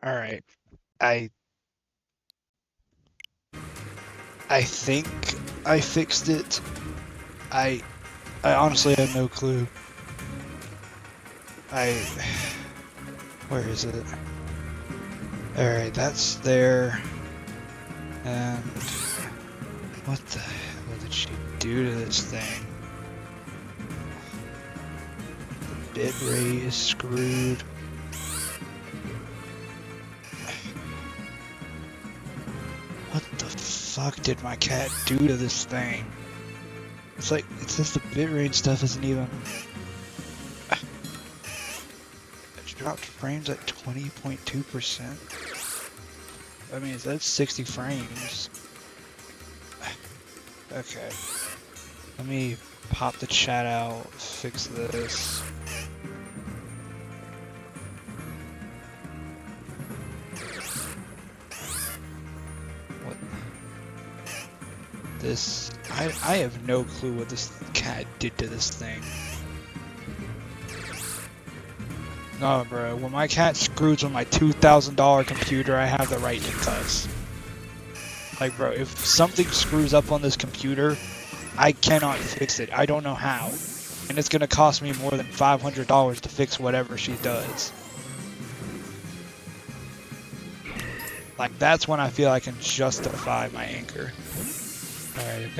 All right. I I think I fixed it. I I honestly have no clue. I Where is it? All right, that's there. And what the hell did she do to this thing? The bit rate is screwed. What the fuck did my cat do to this thing? It's like, it says the bitrate stuff isn't even... It dropped frames at 20.2%. I mean, that's 60 frames. Okay. Let me pop the chat out, fix this. What? This... I have no clue what this cat did to this thing. No, bro. When my cat screws with my $2,000 computer, I have the right to cuss. Like, bro, if something screws up on this computer, I cannot fix it. I don't know how. And it's gonna cost me more than $500 to fix whatever she does. Like, that's when I feel I can justify my anger. Alright,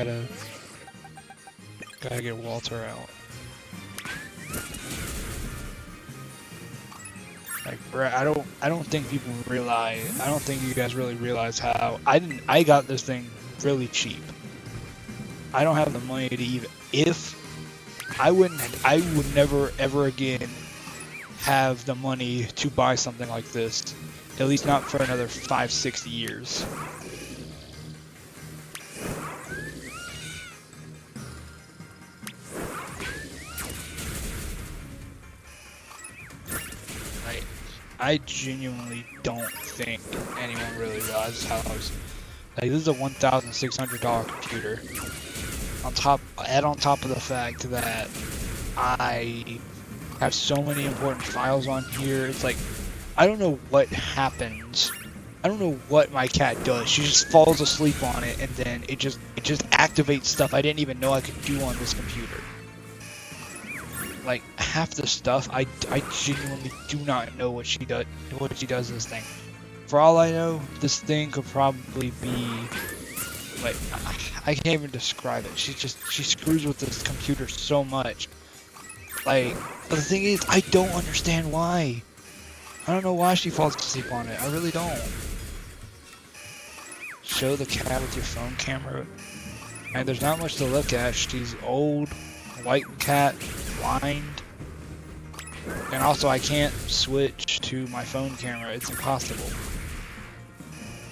gotta get Walter out. Like, bro, I don't think people realize. I don't think you guys really realize how I got this thing really cheap. I don't have the money to even. If I would never ever again have the money to buy something like this. At least not for another 5-6 years. I genuinely don't think anyone really realizes how like, this is a $1,600 computer. Add on top of the fact that I have so many important files on here. It's like, I don't know what happens. I don't know what my cat does. She just falls asleep on it, and then it just activates stuff I didn't even know I could do on this computer. Like, half the stuff, I genuinely do not know what she does to this thing. For all I know, this thing could probably be, like, I can't even describe it. She screws with this computer so much. Like, but the thing is, I don't understand why. I don't know why she falls asleep on it. I really don't. Show the cat with your phone camera. And there's not much to look at. She's old, white cat, blind, and also I can't switch to my phone camera. It's impossible.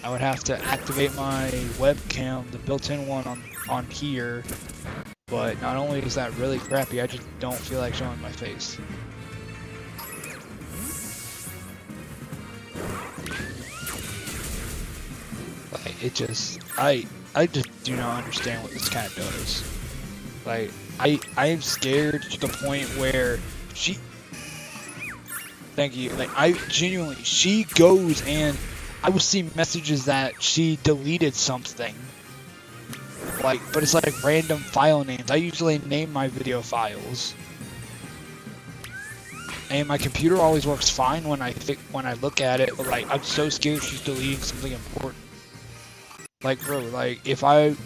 I would have to activate my webcam, the built-in one on here, but not only is that really crappy, I just don't feel like showing my face. Like, it just, I just do not understand what this cat does. Like, I am scared to the point where she... Thank you. Like, I genuinely... She goes and I will see messages that she deleted something. Like, but it's like random file names. I usually name my video files. And my computer always works fine when I look at it, but like, I'm so scared she's deleting something important. Like, bro, like, if I leave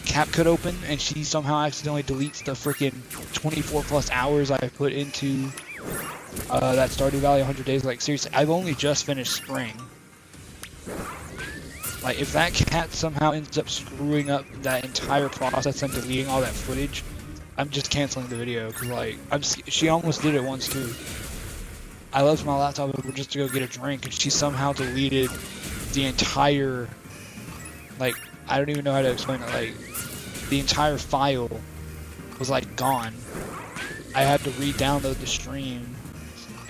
CapCut open and she somehow accidentally deletes the freaking 24 plus hours I put into that Stardew Valley 100 days, like, seriously, I've only just finished spring. Like, if that cat somehow ends up screwing up that entire process and deleting all that footage, I'm just canceling the video, because, like, she almost did it once, too. I left my laptop over just to go get a drink, and she somehow deleted the entire, like, I don't even know how to explain it, like, the entire file was, like, gone. I had to re-download the stream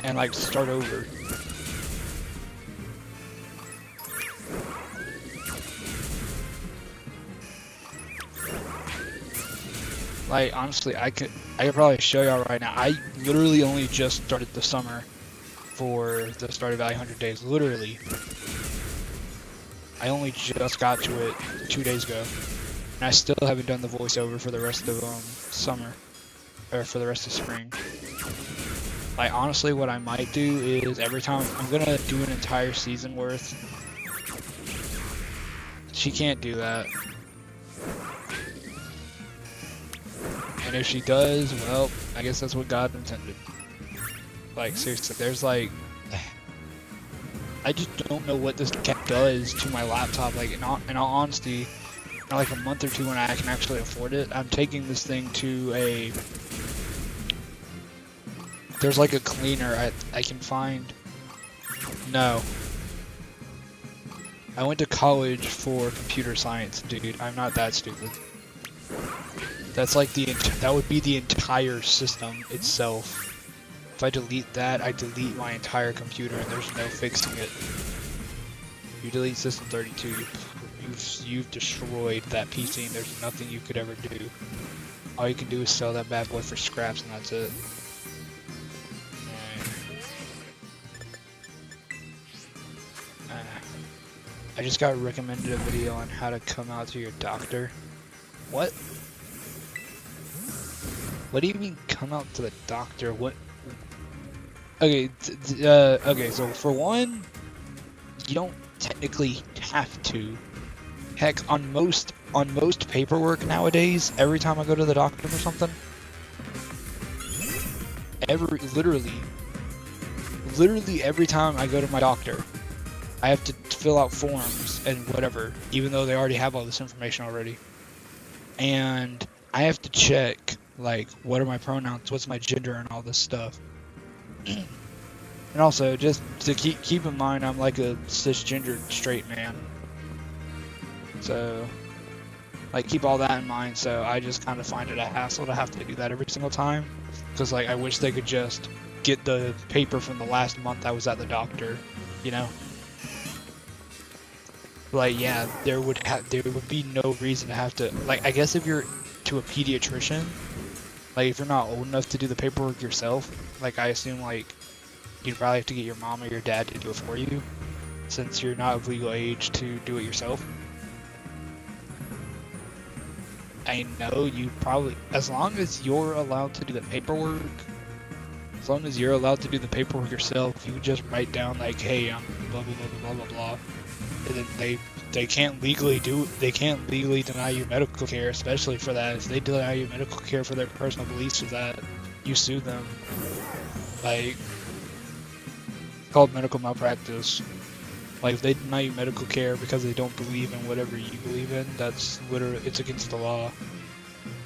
and, like, start over. Like, honestly, I could probably show y'all right now. I literally only just started the summer. for the Stardew Valley 100 days. Literally. I only just got to it 2 days ago. And I still haven't done the voiceover for the rest of summer. Or for the rest of spring. Like, honestly, what I might do is every time I'm gonna do an entire season worth. She can't do that. And if she does, well, I guess that's what God intended. Like, seriously, there's like... I just don't know what this cat does to my laptop. Like, in all honesty, in like a month or two when I can actually afford it, I'm taking this thing to a... There's like a cleaner I can find. No. I went to college for computer science, dude. I'm not that stupid. That's like that would be the entire system itself. If I delete that, I delete my entire computer and there's no fixing it. You delete system 32, you've destroyed that PC and there's nothing you could ever do. All you can do is sell that bad boy for scraps and that's it. I just got recommended a video on how to come out to your doctor. What? What do you mean come out to the doctor? What? Okay, okay, so for one, you don't technically have to. Heck, on most paperwork nowadays, every time I go to the doctor for something, literally every time I go to my doctor, I have to fill out forms and whatever, even though they already have all this information already. And I have to check, like, what are my pronouns, what's my gender, and all this stuff. And also, just to keep in mind, I'm like a cisgender straight man. So, like, keep all that in mind. So I just kind of find it a hassle to have to do that every single time. Because, like, I wish they could just get the paper from the last month I was at the doctor, you know? Like, yeah, there would be no reason to have to, like, I guess if you're to a pediatrician, like, if you're not old enough to do the paperwork yourself, like, I assume, like, you'd probably have to get your mom or your dad to do it for you, since you're not of legal age to do it yourself. I know you probably, as long as you're allowed to do the paperwork, as long as you're allowed to do the paperwork yourself, you just write down, like, hey, I'm blah, blah, blah, blah, blah, blah. And then they can't legally deny you medical care, especially for that. If they deny you medical care for their personal beliefs for that, you sue them. Like, it's called medical malpractice. Like, if they deny you medical care because they don't believe in whatever you believe in, that's literally, it's against the law.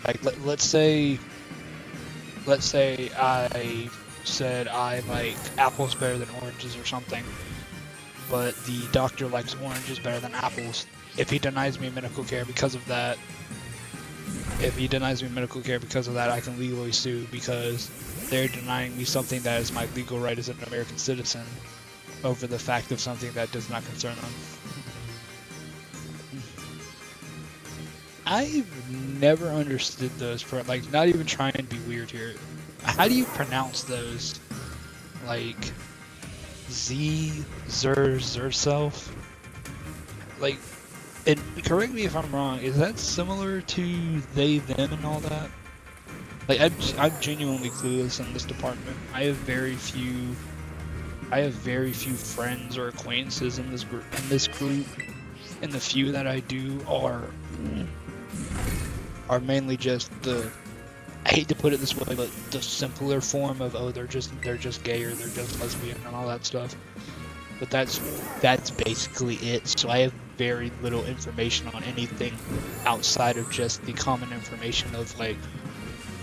Like, let's say I said I like apples better than oranges or something, but the doctor likes oranges better than apples. If he denies me medical care because of that, I can legally sue because they're denying me something that is my legal right as an American citizen over the fact of something that does not concern them. I've never understood those, like, not even trying to be weird here. How do you pronounce those? Like, Zerself? Like, and correct me if I'm wrong, is that similar to they, them, and all that? Like, I'm genuinely clueless in this department. I have very few friends or acquaintances in this group, and the few that I do are mainly just the, I hate to put it this way, but the simpler form of, oh, they're just gay or they're just lesbian and all that stuff. But that's basically it. So I have very little information on anything outside of just the common information of, like,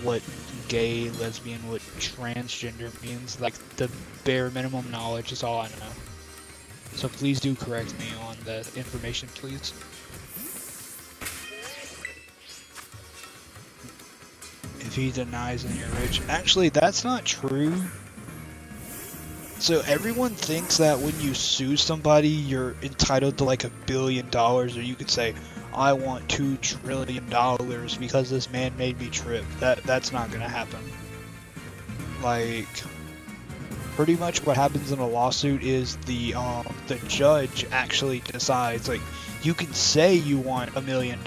what gay, lesbian, what transgender means. Like, the bare minimum knowledge is all I know. So please do correct me on the information, please. If he denies then you're rich. Actually, that's not true. So everyone thinks that when you sue somebody, you're entitled to like $1 billion, or you could say, I want $2 trillion because this man made me trip. That's not gonna happen. Like, pretty much what happens in a lawsuit is the judge actually decides. Like, you can say you want $1 million,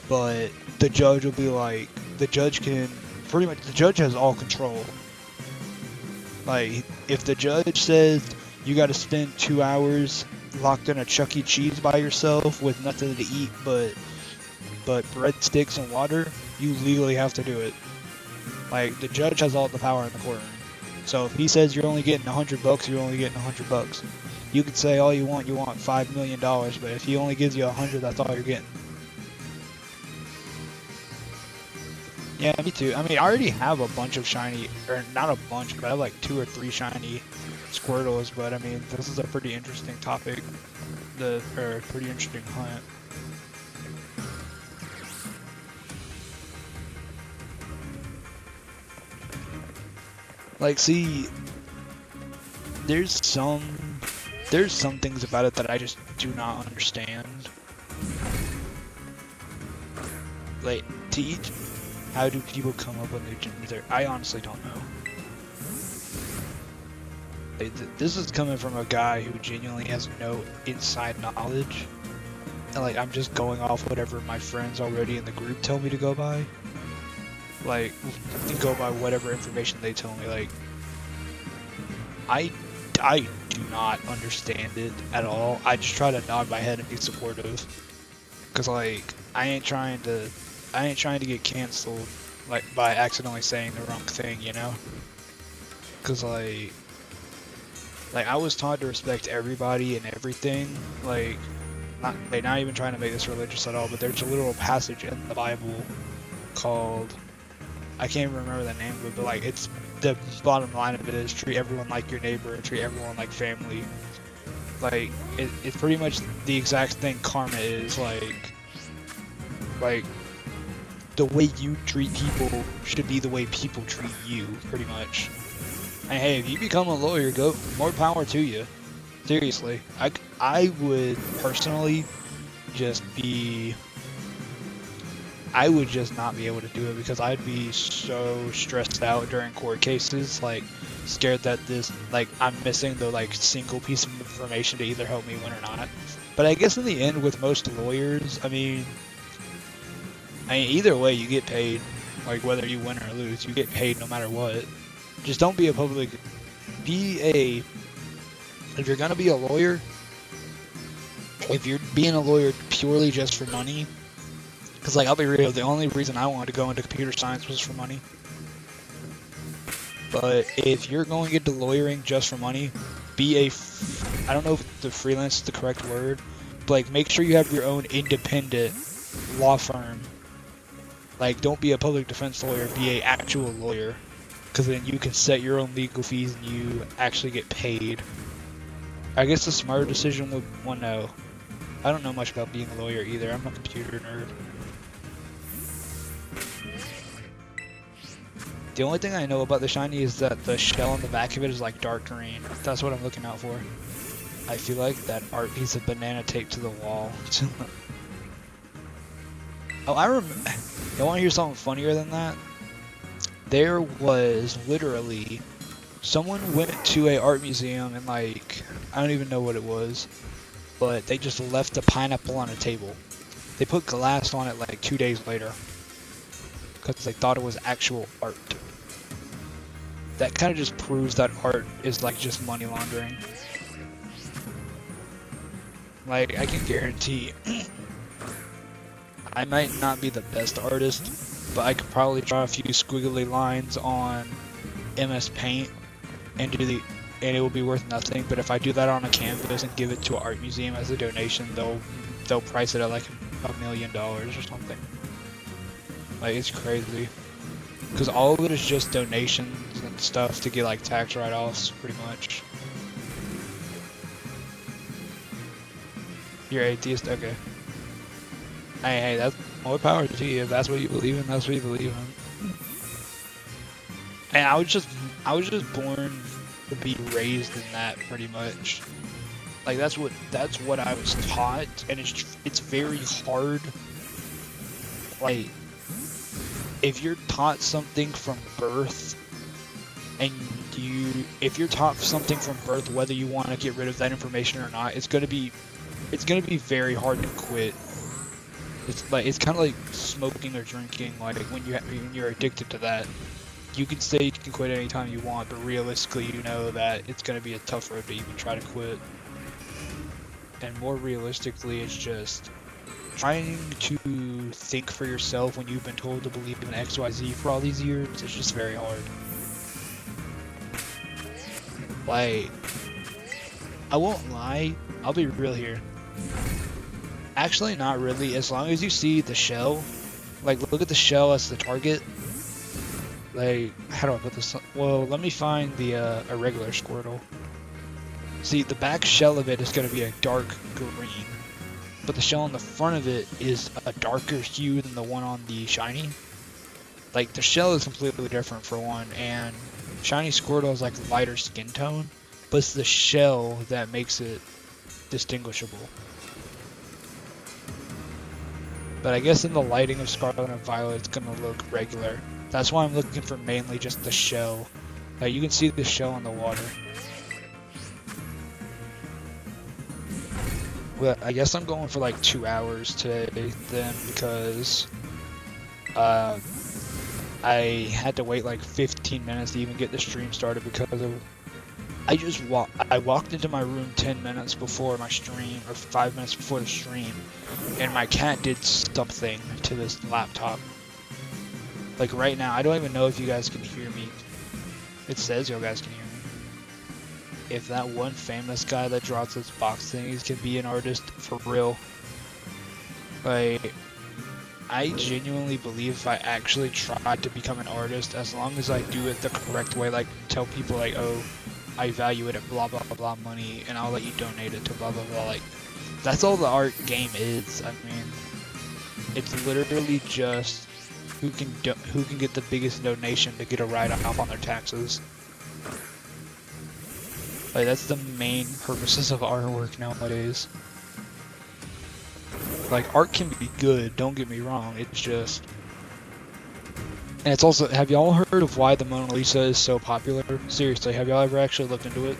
but the judge will be like, the judge has all control. Like, if the judge says you got to spend 2 hours locked in a Chuck E. Cheese by yourself with nothing to eat but breadsticks and water, you legally have to do it. Like, the judge has all the power in the courtroom. So if he says you're only getting $100, you're only getting $100. You could say all you want $5 million, but if he only gives you 100, that's all you're getting. Yeah, me too. I mean, I already have a bunch of shiny, or not a bunch, but I have like 2 or 3 shiny Squirtles. But I mean, this is a pretty interesting topic, or pretty interesting hunt. Like, see, there's some things about it that I just do not understand. Like, to each, how do people come up with new gender? I honestly don't know. Like, this is coming from a guy who genuinely has no inside knowledge. And like, I'm just going off whatever my friends already in the group tell me to go by. Like, go by whatever information they tell me. Like, I do not understand it at all. I just try to nod my head and be supportive, cause like I ain't trying to get canceled like by accidentally saying the wrong thing, you know? Cause like I was taught to respect everybody and everything. Like, not even trying to make this religious at all, but there's a literal passage in the Bible called, I can't even remember the name of it, but like, it's the bottom line of it is treat everyone like your neighbor and treat everyone like family. Like, it's pretty much the exact thing karma is. Like the way you treat people should be the way people treat you, pretty much. And hey, if you become a lawyer, more power to you. Seriously, I would personally I would just not be able to do it, because I'd be so stressed out during court cases, like scared that I'm missing the like single piece of information to either help me win or not. But I guess in the end, with most lawyers, I mean either way you get paid. Like, whether you win or lose, you get paid no matter what. Just don't be if you're gonna be a lawyer, if you're being a lawyer purely just for money, because like, I'll be real, the only reason I wanted to go into computer science was for money. But if you're going into lawyering just for money, I don't know if the freelance is the correct word, but like, make sure you have your own independent law firm. Like, don't be a public defense lawyer, be an actual lawyer, because then you can set your own legal fees and you actually get paid. I guess the smarter decision would, well, no. I don't know much about being a lawyer either. I'm a computer nerd. The only thing I know about the shiny is that the shell on the back of it is like dark green. That's what I'm looking out for. I feel like that art piece of banana taped to the wall. Oh, I remember. You want to hear something funnier than that? There was literally someone went to a art museum and like, I don't even know what it was, but they just left a pineapple on a table. They put glass on it like 2 days later because they thought it was actual art. That kind of just proves that art is like just money laundering. Like, I can guarantee I might not be the best artist, but I could probably draw a few squiggly lines on MS Paint and it will be worth nothing. But if I do that on a canvas and give it to an art museum as a donation, they'll price it at like $1 million or something. Like, it's crazy, because all of it is just donations and stuff to get like tax write-offs, pretty much. You're atheist? Okay. Hey, that's more power to you. If that's what you believe in, that's what you believe in. And I was just born to be raised in that, pretty much. Like, that's what I was taught, and it's very hard. Like, if you're taught something from birth and if you're taught something from birth, whether you want to get rid of that information or not, it's gonna be very hard to quit. It's kind of like smoking or drinking. Like when you're addicted to that, you can say you can quit anytime you want, but realistically, you know that it's gonna be a tough road to even try to quit. And more realistically, it's just trying to think for yourself when you've been told to believe in XYZ for all these years. It's just very hard. Like, I won't lie, I'll be real here. Actually, not really. As long as you see the shell, like, look at the shell as the target. Like, how do I put this? Well, let me find the a regular Squirtle. See, the back shell of it is going to be a dark green, but the shell on the front of it is a darker hue than the one on the shiny. Like, the shell is completely different for one, and shiny Squirtle is like lighter skin tone, but it's the shell that makes it distinguishable. But I guess in the lighting of Scarlet and Violet, it's gonna look regular. That's why I'm looking for mainly just the shell. Like, you can see the shell in the water. Well, I guess I'm going for like 2 hours today then, because I had to wait like 15 minutes to even get the stream started because of I walked into my room 10 minutes before my stream, or 5 minutes before the stream, and my cat did something to this laptop. Like right now, I don't even know if you guys can hear me. It says you guys can hear me. If that one famous guy that draws those box things can be an artist for real. Like, I genuinely believe if I actually tried to become an artist, as long as I do it the correct way, like tell people like, oh, I value it at blah blah blah money, and I'll let you donate it to blah blah blah. Like, that's all the art game is. I mean, it's literally just who can get the biggest donation to get a write-off on their taxes. Like, that's the main purposes of artwork nowadays. Like, art can be good, don't get me wrong, it's just... And it's also, have y'all heard of why the Mona Lisa is so popular? Seriously, have y'all ever actually looked into it?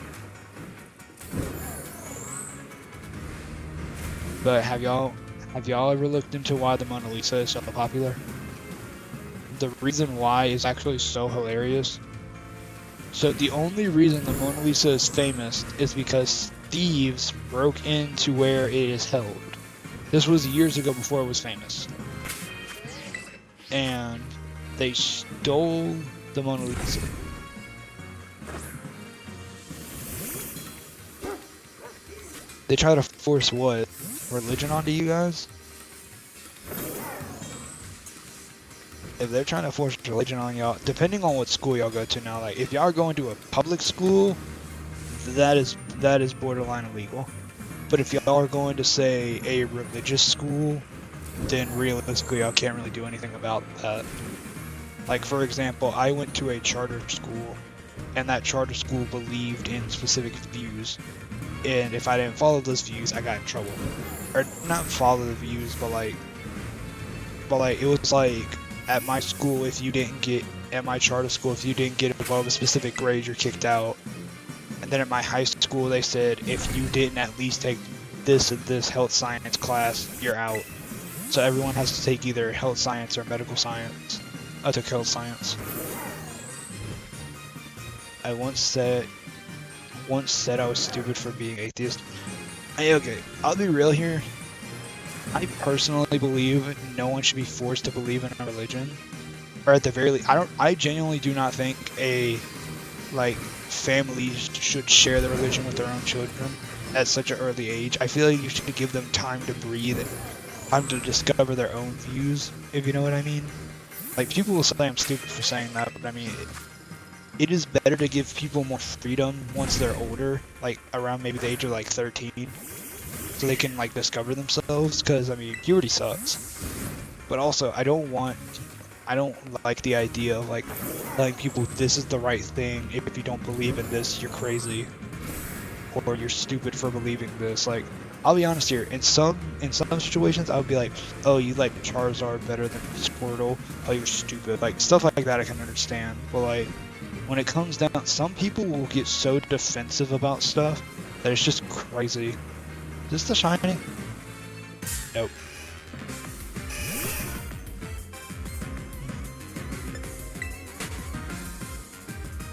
But have y'all ever looked into why the Mona Lisa is so popular? The reason why is actually so hilarious. So the only reason the Mona Lisa is famous is because thieves broke into where it is held. This was years ago before it was famous. And they stole the Mona Lisa. They try to force what? Religion onto you guys? If they're trying to force religion on y'all, depending on what school y'all go to now, like if y'all are going to a public school, that is borderline illegal. But if y'all are going to, say, a religious school, then realistically y'all can't really do anything about that. Like, for example, I went to a charter school, and that charter school believed in specific views, and if I didn't follow those views, I got in trouble. Or not follow the views, but like it was like, at my school, at my charter school, if you didn't get above a specific grade, you're kicked out. And then at my high school, they said if you didn't at least take this and this health science class, you're out. So everyone has to take either health science or medical science. I took health science. I once said I was stupid for being atheist. Okay, I'll be real here. I personally believe no one should be forced to believe in a religion, or at the very least, I genuinely do not think families should share their religion with their own children at such an early age. I feel like you should give them time to breathe and time to discover their own views, if you know what I mean. Like, people will say I'm stupid for saying that, but I mean, it is better to give people more freedom once they're older, like around maybe the age of like 13. So they can like discover themselves, because I mean puberty sucks. But also I don't like the idea of like telling people this is the right thing. If you don't believe in this, you're crazy, or you're stupid for believing this. Like, I'll be honest here, in some situations I would be like, oh, you like Charizard better than Squirtle, oh, you're stupid, like stuff like that I can understand. But like, when it comes down, some people will get so defensive about stuff that it's just crazy. Is this the shiny? Nope.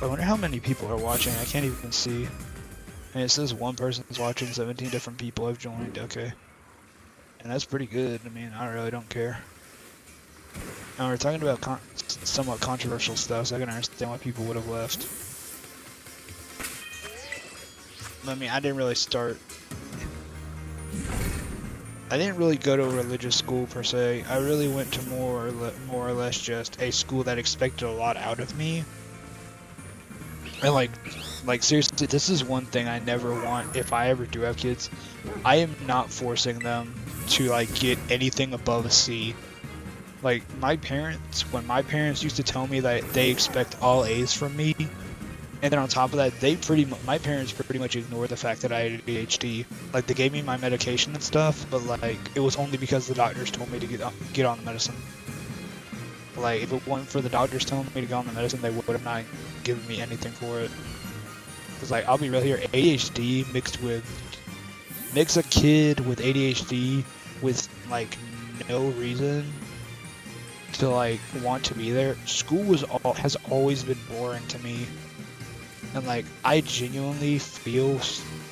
I wonder how many people are watching. I can't even see. And it says one person's watching, 17 different people have joined. Okay. And that's pretty good. I mean, I really don't care. And we're talking about somewhat controversial stuff, so I can understand why people would have left. I mean, I didn't really go to a religious school per se. I really went to more or less just a school that expected a lot out of me. And like seriously, this is one thing I never want if I ever do have kids. I am not forcing them to like get anything above a C. Like when my parents used to tell me that they expect all A's from me, and then on top of that, my parents pretty much ignored the fact that I had ADHD. Like they gave me my medication and stuff, but like it was only because the doctors told me to get on the medicine. Like if it wasn't for the doctors telling me to get on the medicine, they would have not given me anything for it. Cause like I'll be real here, ADHD mix a kid with ADHD with like no reason to like want to be there. School has always been boring to me, and like I genuinely feel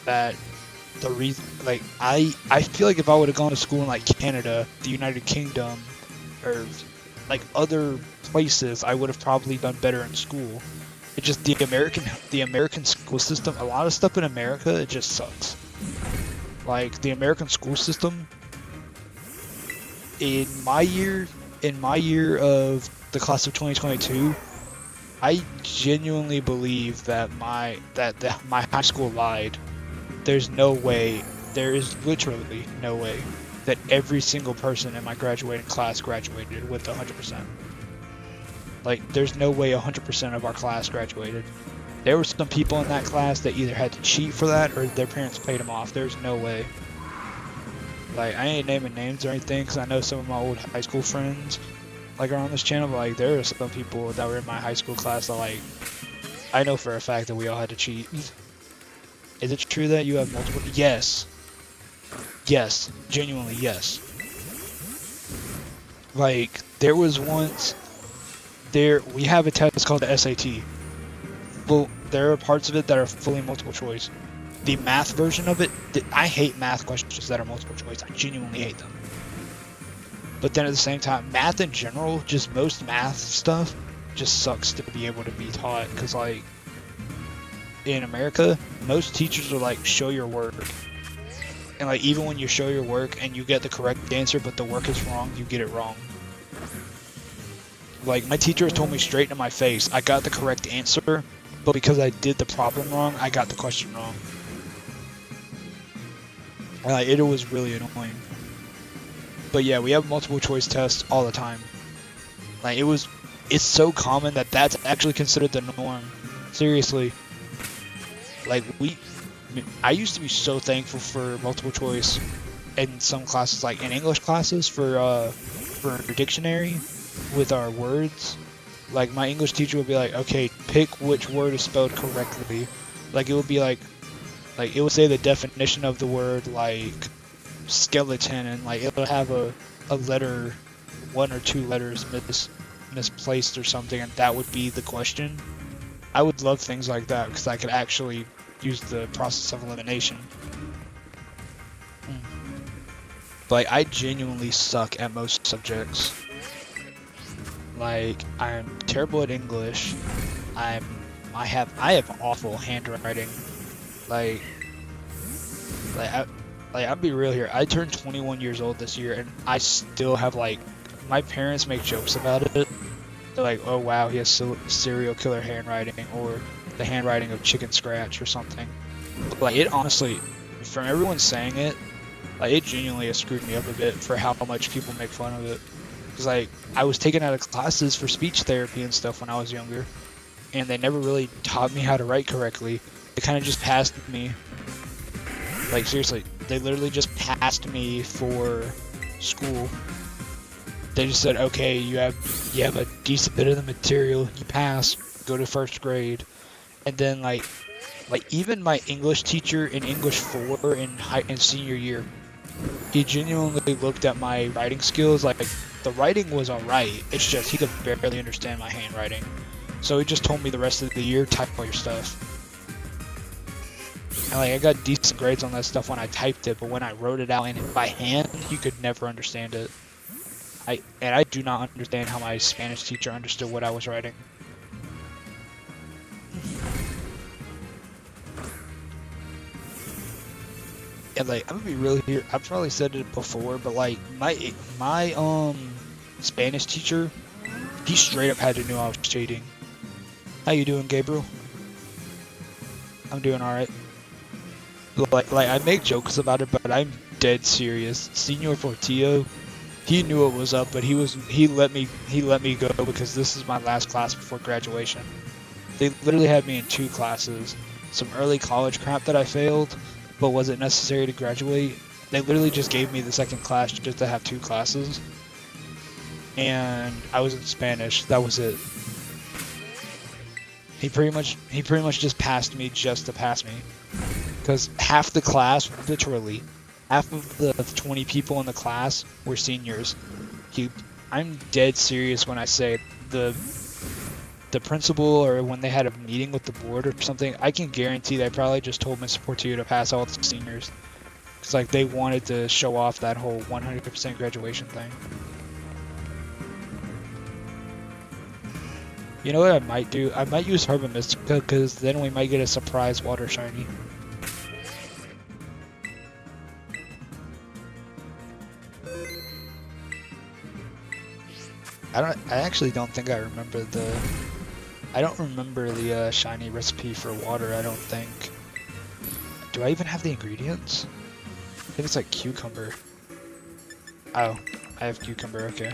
that the reason, like I feel like if I would have gone to school in like Canada, the United Kingdom, or like other places, I would have probably done better in school. It just the American school system, a lot of stuff in America, it just sucks. Like the American school system in my year of the class of 2022, I genuinely believe that my high school lied. There is literally no way that every single person in my graduating class graduated with 100%. Like, there's no way 100% of our class graduated. There were some people in that class that either had to cheat for that or their parents paid them off. There's no way. Like, I ain't naming names or anything because I know some of my old high school friends like are on this channel, but like there are some people that were in my high school class that like I know for a fact that we all had to cheat. Is it true that you have multiple? Yes. Yes. Genuinely, yes. Like, there was once we have a test called the SAT. Well, there are parts of it that are fully multiple choice. The math version of it, I hate math questions that are multiple choice. I genuinely hate them. But then at the same time, math in general, just most math stuff, just sucks to be able to be taught. Because, like, in America, most teachers are like, show your work. And, like, even when you show your work and you get the correct answer, but the work is wrong, you get it wrong. Like, my teacher told me straight in my face, I got the correct answer, but because I did the problem wrong, I got the question wrong. And, like, it was really annoying. But yeah, we have multiple choice tests all the time. Like, it's so common that that's actually considered the norm. Seriously. Like, I used to be so thankful for multiple choice in some classes, like in English classes for dictionary with our words. Like, my English teacher would be like, okay, pick which word is spelled correctly. Like, it would be like it would say the definition of the word, like skeleton, and like it would have a letter, 1 or 2 letters misplaced or something, and that would be the question. I would love things like that because I could actually use the process of elimination. But I genuinely suck at most subjects. Like, I'm terrible at English. I have awful handwriting. I'll be real here. I turned 21 years old this year, and I still have, like, my parents make jokes about it. They're like, oh wow, he has serial killer handwriting, or the handwriting of Chicken Scratch or something. But, like, it honestly, from everyone saying it, like, it genuinely has screwed me up a bit for how much people make fun of it. Because, like, I was taken out of classes for speech therapy and stuff when I was younger, and they never really taught me how to write correctly. They kind of just passed me. Like, seriously, they literally just passed me for school. They just said, okay, you have a decent bit of the material, you pass. go to first grade, and then like even my English teacher in English 4 in senior year, he genuinely looked at my writing skills. Like the writing was alright. It's just he could barely understand my handwriting. So he just told me the rest of the year, type all your stuff. And like I got decent grades on that stuff when I typed it, but when I wrote it out by hand, he could never understand it. I do not understand how my Spanish teacher understood what I was writing. And like I'm gonna be real here, I've probably said it before, but like my Spanish teacher, he straight up had to know I was cheating. How you doing, Gabriel? I'm doing alright. Like I make jokes about it, but I'm dead serious. Senor Portillo, he knew what was up, but he let me go because this is my last class before graduation. They literally had me in 2 classes. Some early college crap that I failed, but was it necessary to graduate? They literally just gave me the second class just to have 2 classes. And I was in Spanish. That was it. He pretty much just passed me just to pass me. Because half the class, literally, half of the 20 people in the class were seniors. I'm dead serious when I say the principal, or when they had a meeting with the board or something, I can guarantee they probably just told Mr. Portillo to pass all the seniors. Because like they wanted to show off that whole 100% graduation thing. You know what I might do? I might use Herba Mystica, because then we might get a surprise water shiny. I actually don't think I remember the shiny recipe for water, I don't think. Do I even have the ingredients? I think it's like cucumber. Oh, I have cucumber, okay.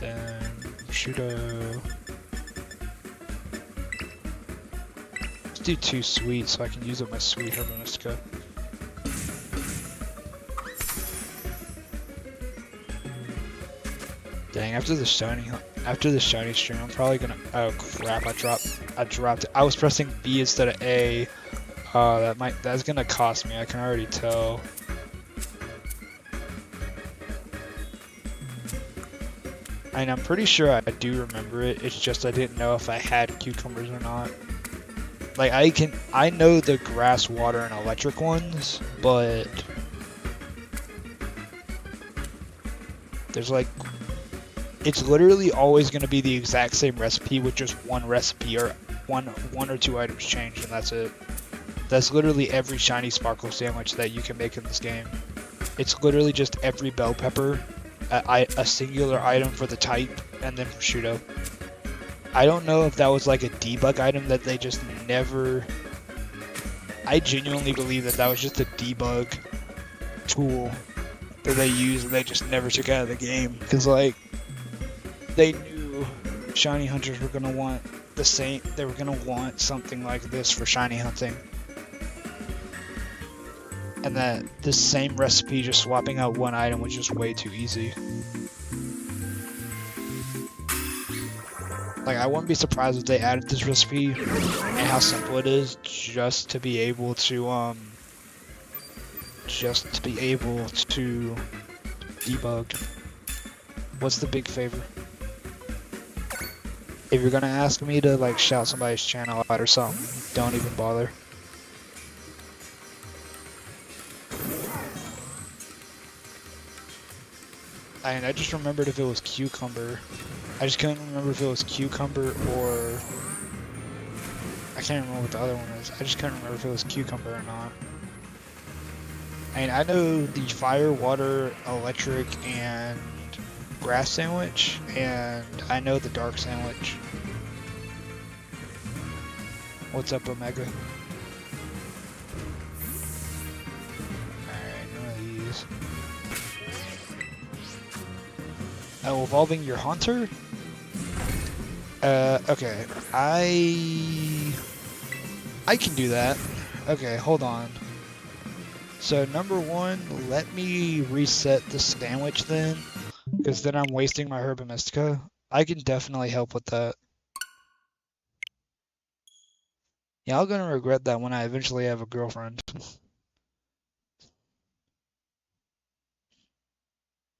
Then prosciutto. Let's do 2 sweet so I can use up my sweet Herba Mystica. Dang, after the shiny stream, I'm probably gonna. Oh crap! I dropped it. I was pressing B instead of A. That's gonna cost me. I can already tell. And I'm pretty sure I do remember it. It's just I didn't know if I had cucumbers or not. Like I know the grass, water, and electric ones, but there's like. It's literally always going to be the exact same recipe with just one recipe or one or 2 items changed, and that's it. That's literally every shiny sparkle sandwich that you can make in this game. It's literally just every bell pepper, a singular item for the type, and then prosciutto. I don't know if that was like a debug item that they just never... I genuinely believe that was just a debug tool that they used and they just never took out of the game. Because like, they knew shiny hunters were gonna want the same. They were gonna want something like this for shiny hunting, and that this same recipe, just swapping out one item, was just way too easy. Like I wouldn't be surprised if they added this recipe and how simple it is, just to be able to debug. What's the big favor? If you're gonna ask me to like shout somebody's channel out or something, don't even bother. I just remembered if it was cucumber. I just couldn't remember if it was cucumber or... I can't remember what the other one is. I just couldn't remember if it was cucumber or not. I know the fire, water, electric, and grass sandwich, and I know the dark sandwich. What's up, Omega? Alright, none of these. Oh, evolving your hunter? Okay. I can do that. Okay, hold on. So number 1, let me reset the sandwich then, because then I'm wasting my Herba Mystica. I can definitely help with that. Yeah, I'm gonna regret that when I eventually have a girlfriend.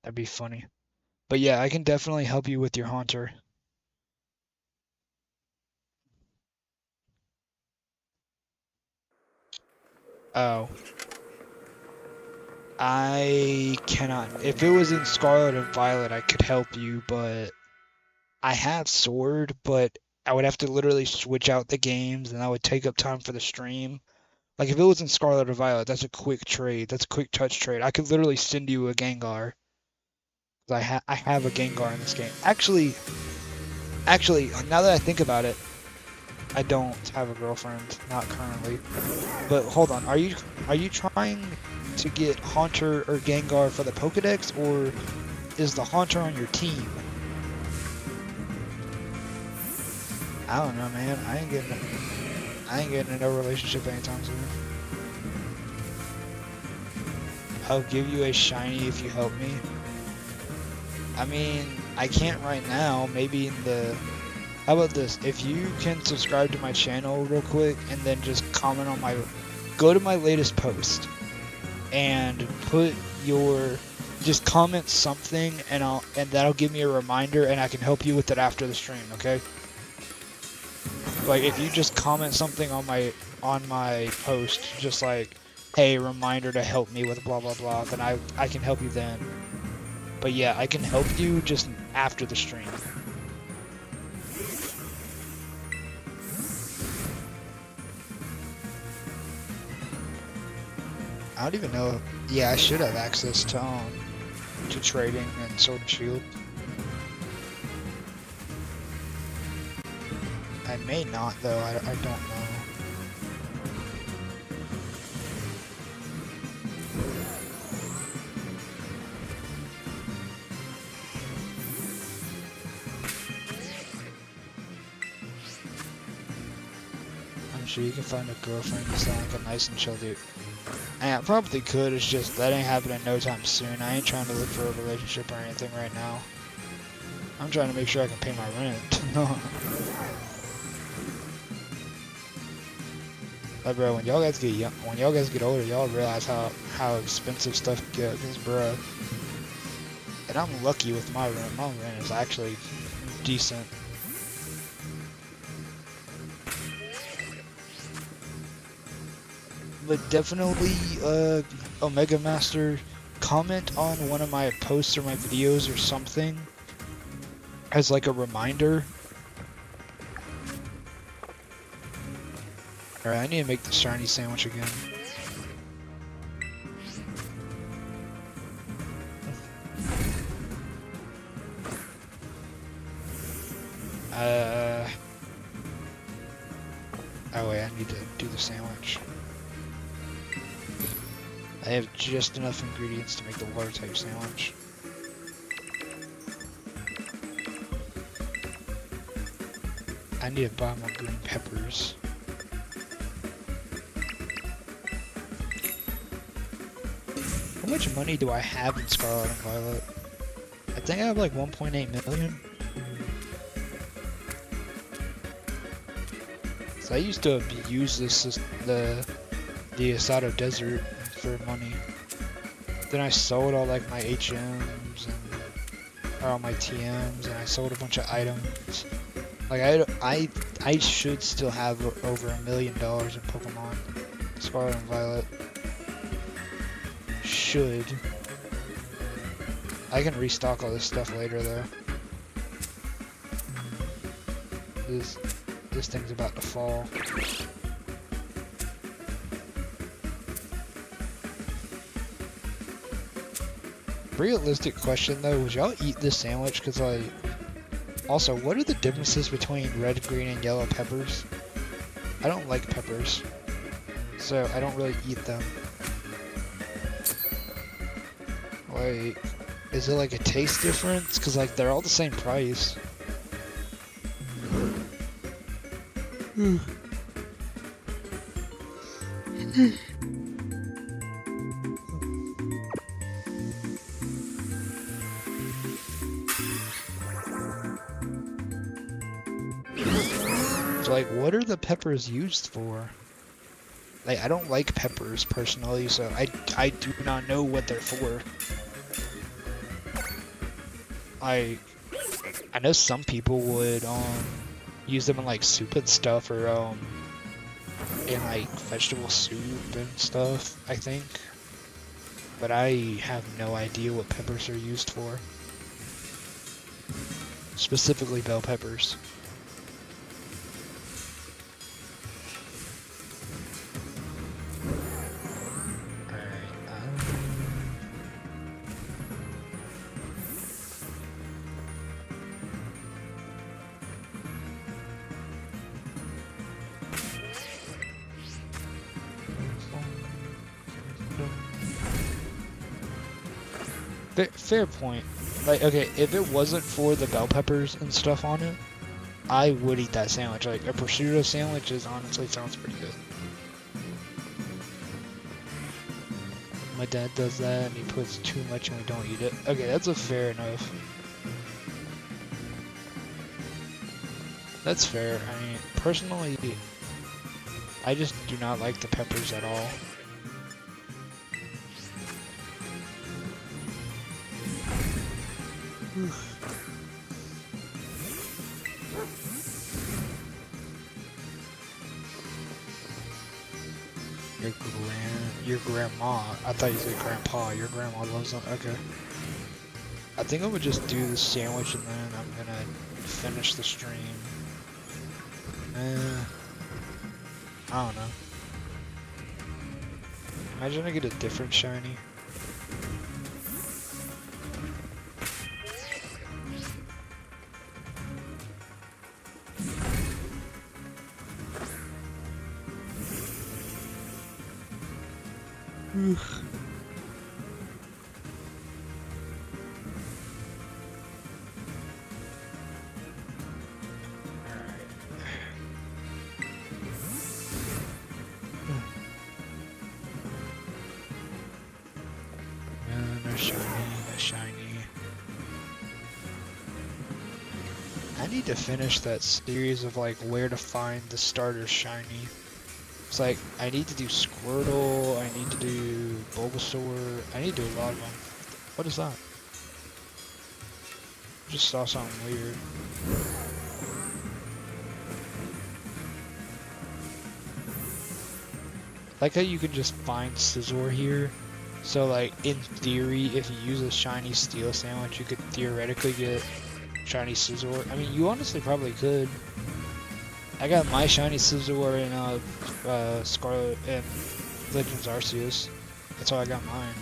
That'd be funny. But yeah, I can definitely help you with your haunter. Oh, I cannot. If it was in Scarlet and Violet, I could help you, but I have Sword, but I would have to literally switch out the games, and that would take up time for the stream. Like if it was in Scarlet or Violet, that's a quick trade. That's a quick touch trade. I could literally send you a Gengar. 'Cause I have a Gengar in this game. Actually, now that I think about it, I don't have a girlfriend, not currently. But hold on, are you trying to get Haunter or Gengar for the Pokedex, or is the Haunter on your team? I don't know, man. I ain't getting in no relationship anytime soon. I'll give you a shiny if you help me. I mean, I can't right now. Maybe in the... How about this? If you can subscribe to my channel real quick and then just comment on my... Go to my latest post and put your... Just comment something and that'll give me a reminder and I can help you with it after the stream, okay? Like if you just comment something on my post, just like, hey, reminder to help me with blah blah blah, then I can help you then. But yeah, I can help you just after the stream. I don't even know. Yeah, I should have access to trading and Sword and Shield. I may not though. I don't know. I'm sure you can find a girlfriend to sound like a nice and chill dude. I probably could, it's just that ain't happening no time soon. I ain't trying to look for a relationship or anything right now. I'm trying to make sure I can pay my rent. Like, bro, when y'all guys get young, when y'all guys get older, y'all realize how expensive stuff gets, bro. And I'm lucky with my rent. My rent is actually decent. But definitely, Omega Master, comment on one of my posts or my videos or something as like a reminder. Alright, I need to make the shiny sandwich again. Oh wait, I need to do the sandwich. I have just enough ingredients to make the water type sandwich. I need to buy more green peppers. How much money do I have in Scarlet and Violet? I think I have like 1.8 million. So I used to abuse the Asado Desert for money. Then I sold all like my HMs and all my TMs, and I sold a bunch of items. Like I should still have over $1 million in Pokemon Scarlet and Violet. Should. I can restock all this stuff later though. This thing's about to fall. Realistic question though, would y'all eat this sandwich? Cause like, also, what are the differences between red, green, and yellow peppers? I don't like peppers, so I don't really eat them. Wait, is it like a taste difference? Cause like they're all the same price. So, like, what are the peppers used for? Like, I don't like peppers personally, so I do not know what they're for. I know some people would use them in like soup and stuff, or in like vegetable soup and stuff, I think. But I have no idea what peppers are used for. Specifically bell peppers. Fair point. Like, okay, if it wasn't for the bell peppers and stuff on it, I would eat that sandwich. Like, a prosciutto sandwich honestly sounds pretty good. My dad does that, and he puts too much and we don't eat it. Okay, that's a fair enough. That's fair. I mean, personally, I just do not like the peppers at all. Your grandma. I thought you said grandpa. Your grandma loves them. Okay. I think I would just do the sandwich and then I'm gonna finish the stream. I don't know. Imagine I get a different shiny. No shiny. I need to finish that series of like where to find the starter shiny. It's like I need to do Squirtle, I need to do Bulbasaur, I need to do a lot of them. What is that? I just saw something weird. Like how you can just find Scizor here. So like in theory, if you use a shiny steel sandwich, you could theoretically get shiny Scizor. I mean, you honestly probably could. I got my shiny Scizor in Scarlet and Legends Arceus. That's how I got mine.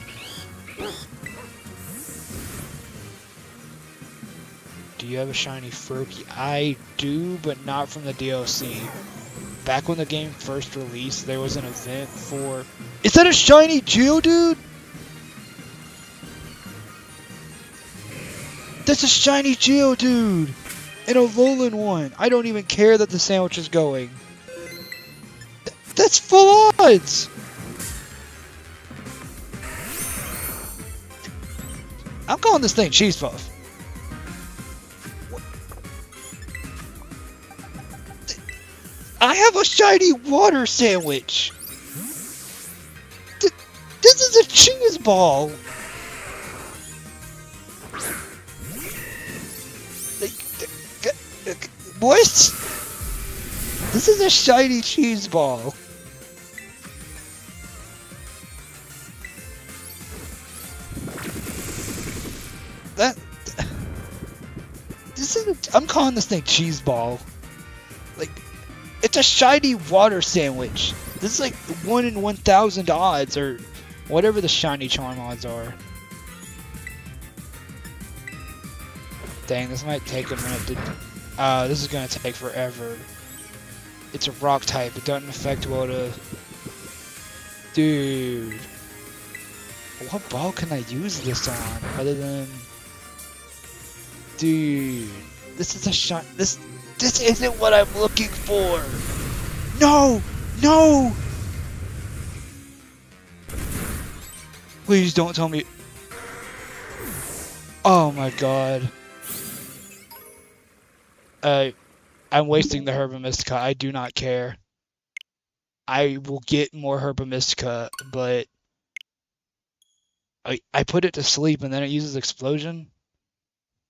Do you have a shiny Froakie? I do, but not from the DLC. Back when the game first released, there was an event for... Is that a shiny Geodude? That's a shiny Geodude! And a Alolan one. I don't even care that the sandwich is going. That's full odds! I'm calling this thing Cheese Puff. I have a shiny water sandwich! This is a cheese ball! What? This is a shiny cheese ball. I'm calling this thing cheese ball. Like, it's a shiny water sandwich. This is like 1 in 1,000 odds, or whatever the shiny charm odds are. Dang, this might take a minute to... this is gonna take forever. It's a rock type, it doesn't affect well to... Dude. What ball can I use this on, other than... Dude. This is a shot... This isn't what I'm looking for! No! No! Please don't tell me... Oh my god. I'm wasting the Herba Mystica. I do not care. I will get more Herba Mystica, but I put it to sleep and then it uses Explosion.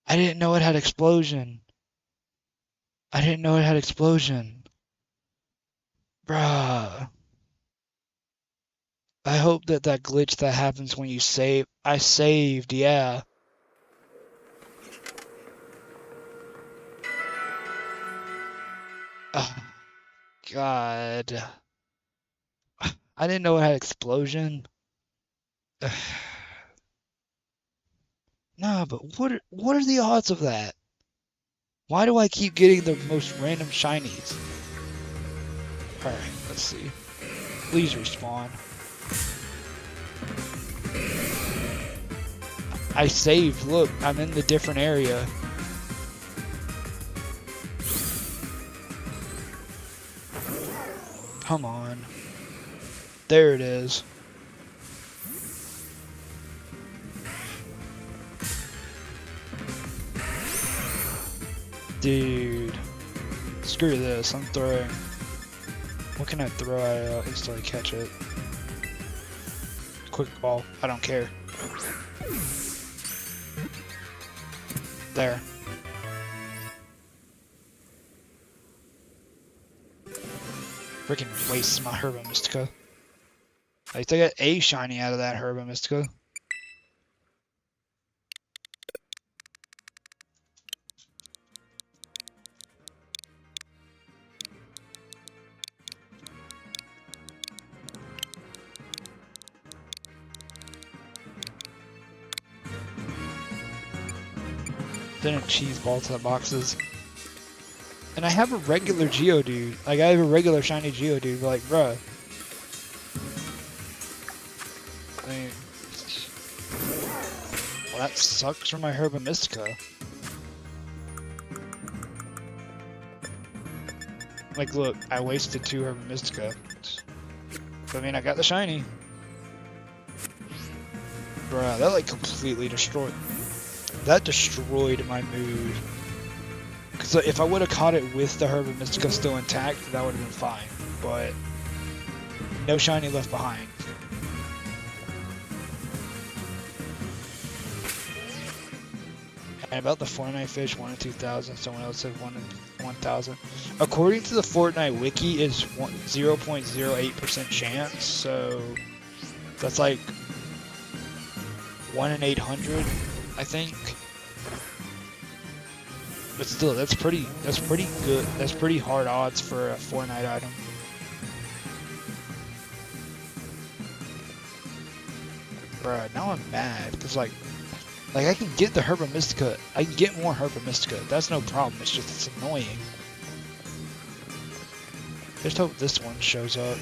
I didn't know it had Explosion. I didn't know it had Explosion. Bruh. I hope that that glitch that happens when you save. I saved, yeah. Oh, God. I didn't know it had Explosion. Nah, but what are the odds of that? Why do I keep getting the most random shinies? Alright, let's see. Please respawn. I saved. Look, I'm in the different area. Come on. There it is. Dude. Screw this. I'm throwing. What can I throw at until I catch it? Quick ball. I don't care. There. Freaking waste my Herba Mystica. At least I got a shiny out of that Herba Mystica. Then a cheese ball to the boxes. And I have a regular Geodude. Like, I have a regular shiny Geodude, but like, bruh. I mean, well, that sucks for my Herba Mystica. Like, look, I wasted 2 Herba Mystica. But I mean, I got the shiny. Bruh, that like completely destroyed. That destroyed my mood. Because if I would have caught it with the Herba Mystica still intact, that would have been fine. But no shiny left behind. And about the Fortnite fish, 1 in 2,000. Someone else said 1 in 1,000. According to the Fortnite wiki, is 0.08% chance. So that's like 1 in 800, I think. But still, that's pretty good. That's pretty hard odds for a Fortnite item. Bruh, now I'm mad because like I can get the Herba Mystica. I can get more Herba Mystica. That's no problem. It's just it's annoying. Just hope this one shows up.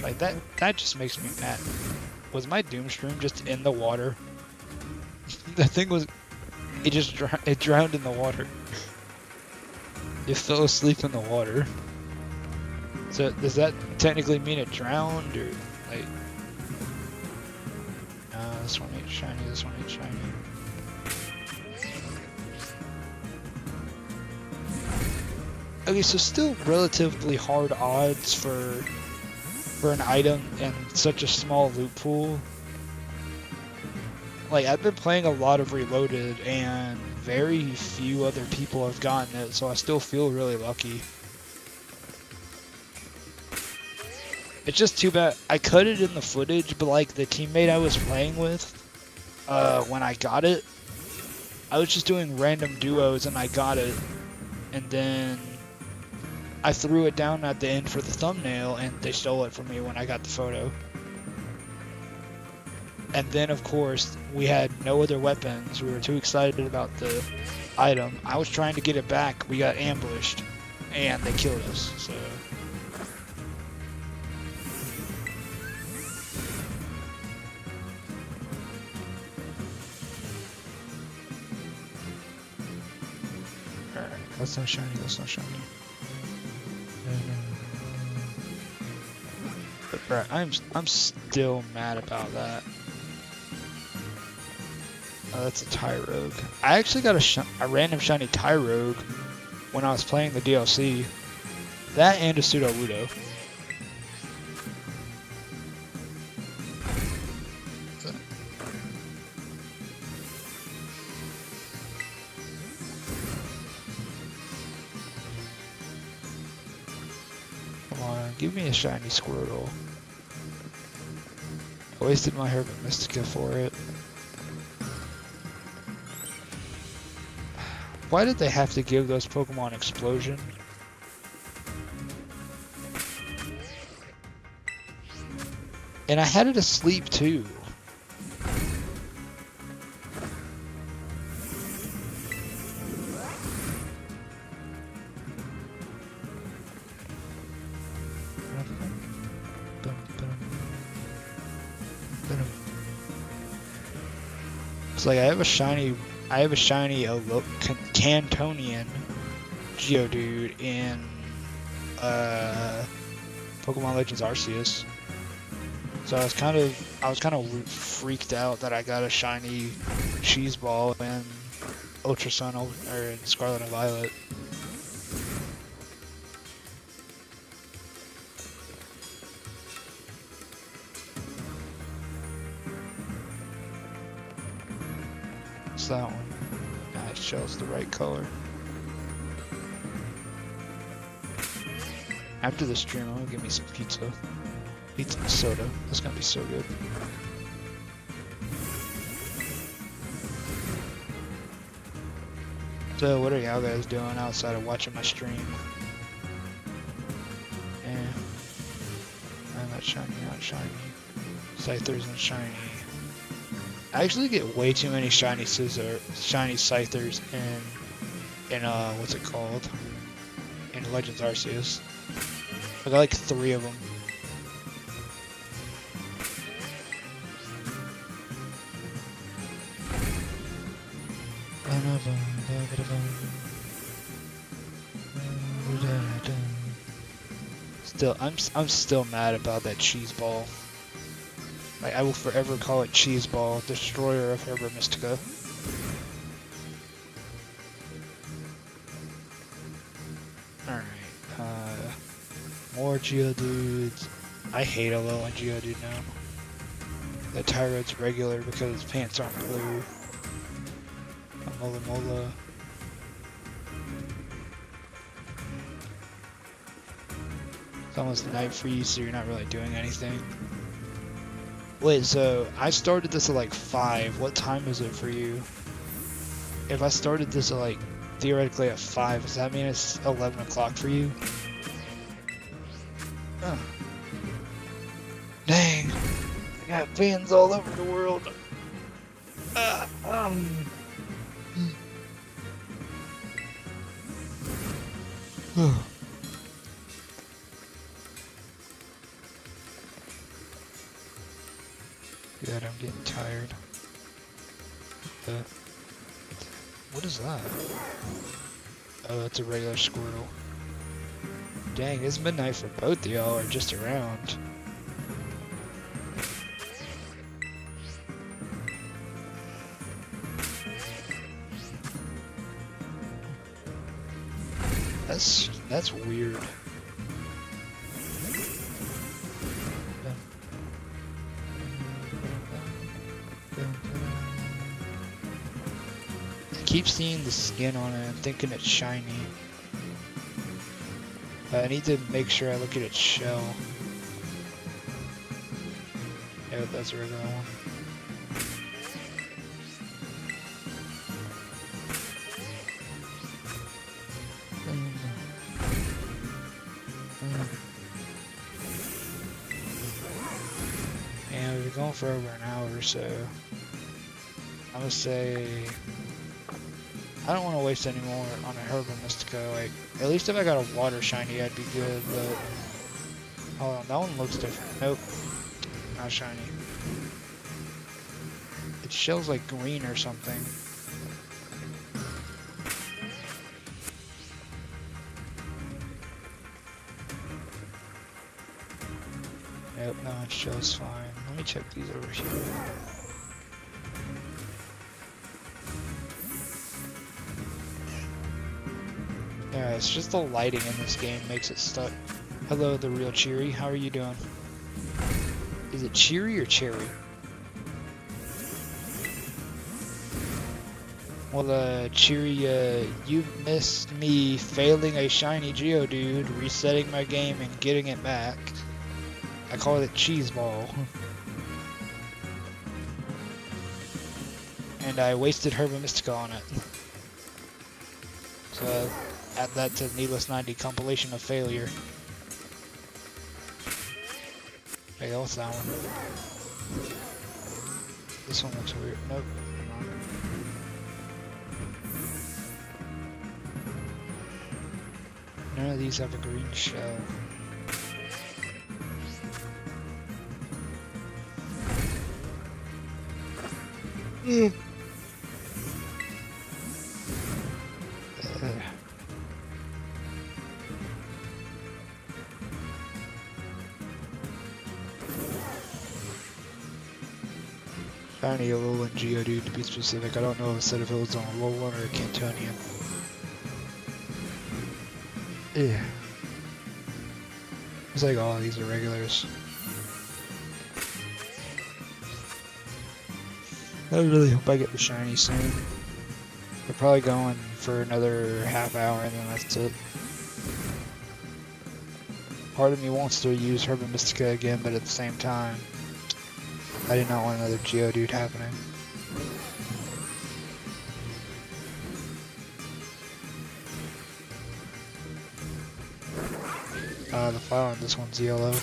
Like that just makes me mad. Was my Doomstream just in the water? That thing was, it drowned in the water. It fell asleep in the water. So does that technically mean it drowned or like? No, this one ain't shiny. This one ain't shiny. Okay, so still relatively hard odds for an item in such a small loot pool. Like, I've been playing a lot of Reloaded and very few other people have gotten it, so I still feel really lucky. It's just too bad. I cut it in the footage, but like the teammate I was playing with, when I got it, I was just doing random duos and I got it, and then I threw it down at the end for the thumbnail and they stole it from me when I got the photo. And then of course, we had no other weapons. We were too excited about the item. I was trying to get it back. We got ambushed and they killed us, so. Alright, that's not shiny, that's not shiny. Right, I'm still mad about that. Oh, that's a Tyrogue. I actually got a random shiny Tyrogue when I was playing the DLC. That and a Sudowoodo. Come on, give me a shiny Squirtle. I wasted my Herb Mystica for it. Why did they have to give those Pokemon Explosion? And I had it asleep too. It's like I have a shiny Cantonian Geodude in Pokemon Legends Arceus. So I was kind of freaked out that I got a shiny Cheese Ball in Ultra Sun or in Scarlet and Violet. It's that one. Nice, shell's the right color. After the stream, I'm gonna give me some pizza. Pizza and soda. That's gonna be so good. So, what are y'all guys doing outside of watching my stream? I'm not shiny, not shiny. Scyther's not shiny. I actually get way too many shiny Scythers in what's it called? In Legends Arceus. I got like 3 of them. I'm still mad about that Cheese Ball. Like, I will forever call it Cheese Ball, destroyer of Herb Mystica. Alright, more Geodudes. I hate a low on Geodude now. The Tyrode's regular because his pants aren't blue. Mola. It's almost night for you, so you're not really doing anything. Wait, so I started this at like 5. What time is it for you? If I started this at like, theoretically at 5, does that mean it's 11 o'clock for you? Oh. Dang. I got fans all over the world. God, I'm getting tired. What is that? Oh, that's a regular Squirtle. Dang, it's midnight for both of y'all, or just around. That's weird. I keep seeing the skin on it and thinking it's shiny. But I need to make sure I look at its shell. Yeah, that's a regular one. And we've been going for over an hour, so I'm gonna say I don't want to waste any more on a Herb Mystica. Like, at least if I got a water shiny, I'd be good. But hold on, that one looks different. Nope, not shiny. Its shell's like green or something. Nope, no, it's just fine. Let me check these over here. Yeah, it's just the lighting in this game makes it stuck. Hello, the real Cheery. How are you doing? Is it Cheery or Cherry? Well, Cheery, you missed me failing a shiny Geodude, resetting my game and getting it back. I call it Cheese Ball. And I wasted Herba Mystica on it. So, add that to Needless 90 compilation of failure. Hey, what's that one? This one looks weird. Nope. None of these have a green shell. Shiny Alolan Geodude to be specific. I don't know if it said if it was on a Alolan or a Cantonian. Yeah. It's like all these are regulars. I really hope I get the shiny soon. We're probably going for another half hour and then that's it. Part of me wants to use Herba Mystica again, but at the same time, I did not want another Geodude happening. The file on this one's yellow.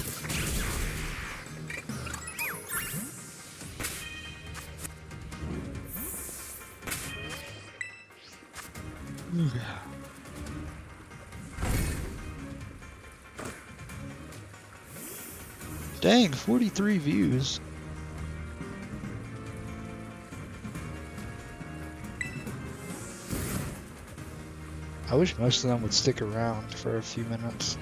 Dang, 43 views. I wish most of them would stick around for a few minutes.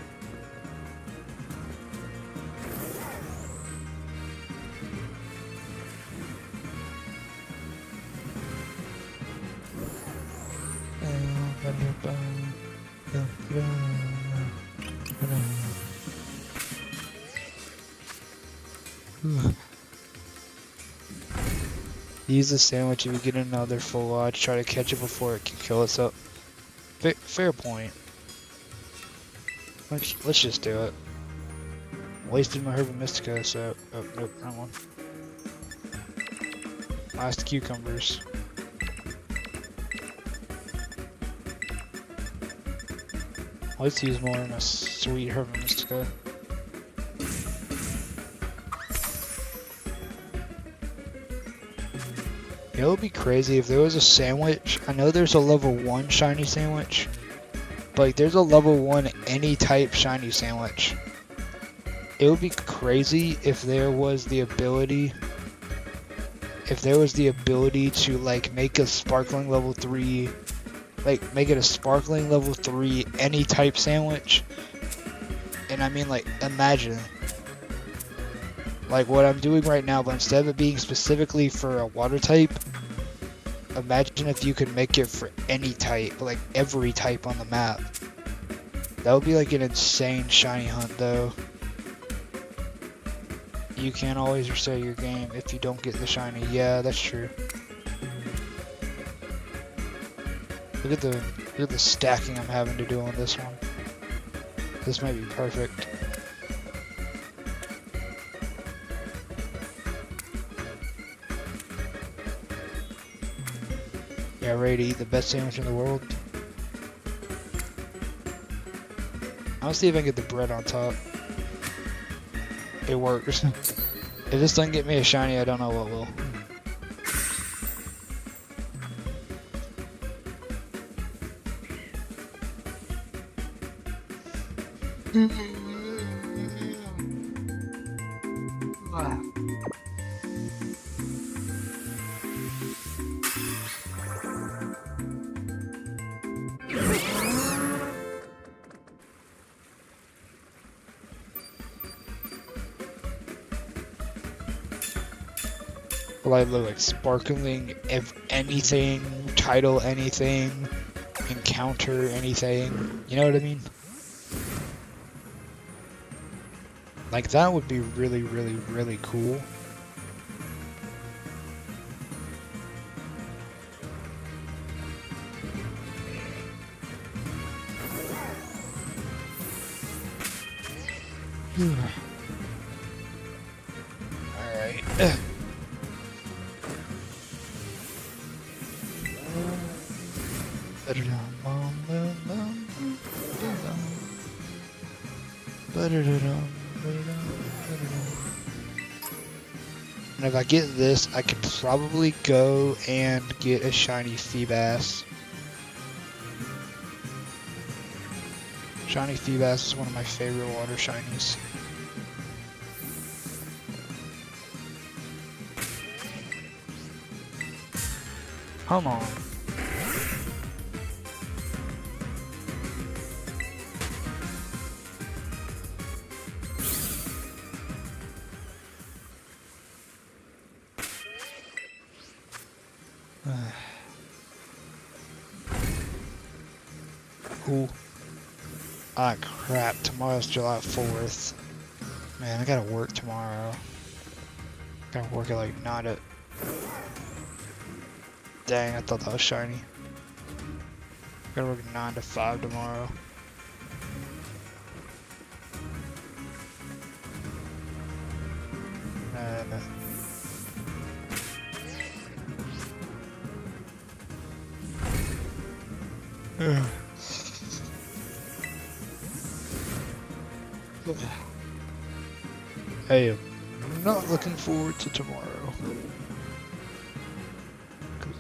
Use the sandwich if you get another full lodge. Try to catch it before it can kill itself. Fair point. Let's just do it. Wasted my Herba Mystica, so... Oh, nope, wrong one. Last cucumbers. Let's use more of my sweet Herba Mystica. It would be crazy if there was a sandwich. I know there's a level 1 shiny sandwich, but like, there's a level 1 any type shiny sandwich. It would be crazy if there was the ability to like make a sparkling level 3, like make it a sparkling level 3 any type sandwich. And I mean, like, imagine like what I'm doing right now, but instead of it being specifically for a water type, imagine if you could make it for any type, like every type on the map. That would be like an insane shiny hunt though. You can't always reset your game if you don't get the shiny. Yeah, that's true. Look at the stacking I'm having to do on this one. This might be perfect. Yeah, ready to eat the best sandwich in the world. I'll see if I can get the bread on top. It works. If this doesn't get me a shiny, I don't know what will. Like look like sparkling anything, title anything, encounter anything. You know what I mean? Like that would be really, really, really cool. Alright. And if I get this, I could probably go and get a shiny Feebas. Shiny Feebas is one of my favorite water shinies. Come on. Cool. Ah, crap. Tomorrow's July 4th. Man, I gotta work tomorrow. Gotta work at like 9 to... Dang, I thought that was shiny. Gotta work 9 to 5 tomorrow. Hey, I'm not looking forward to tomorrow. Cause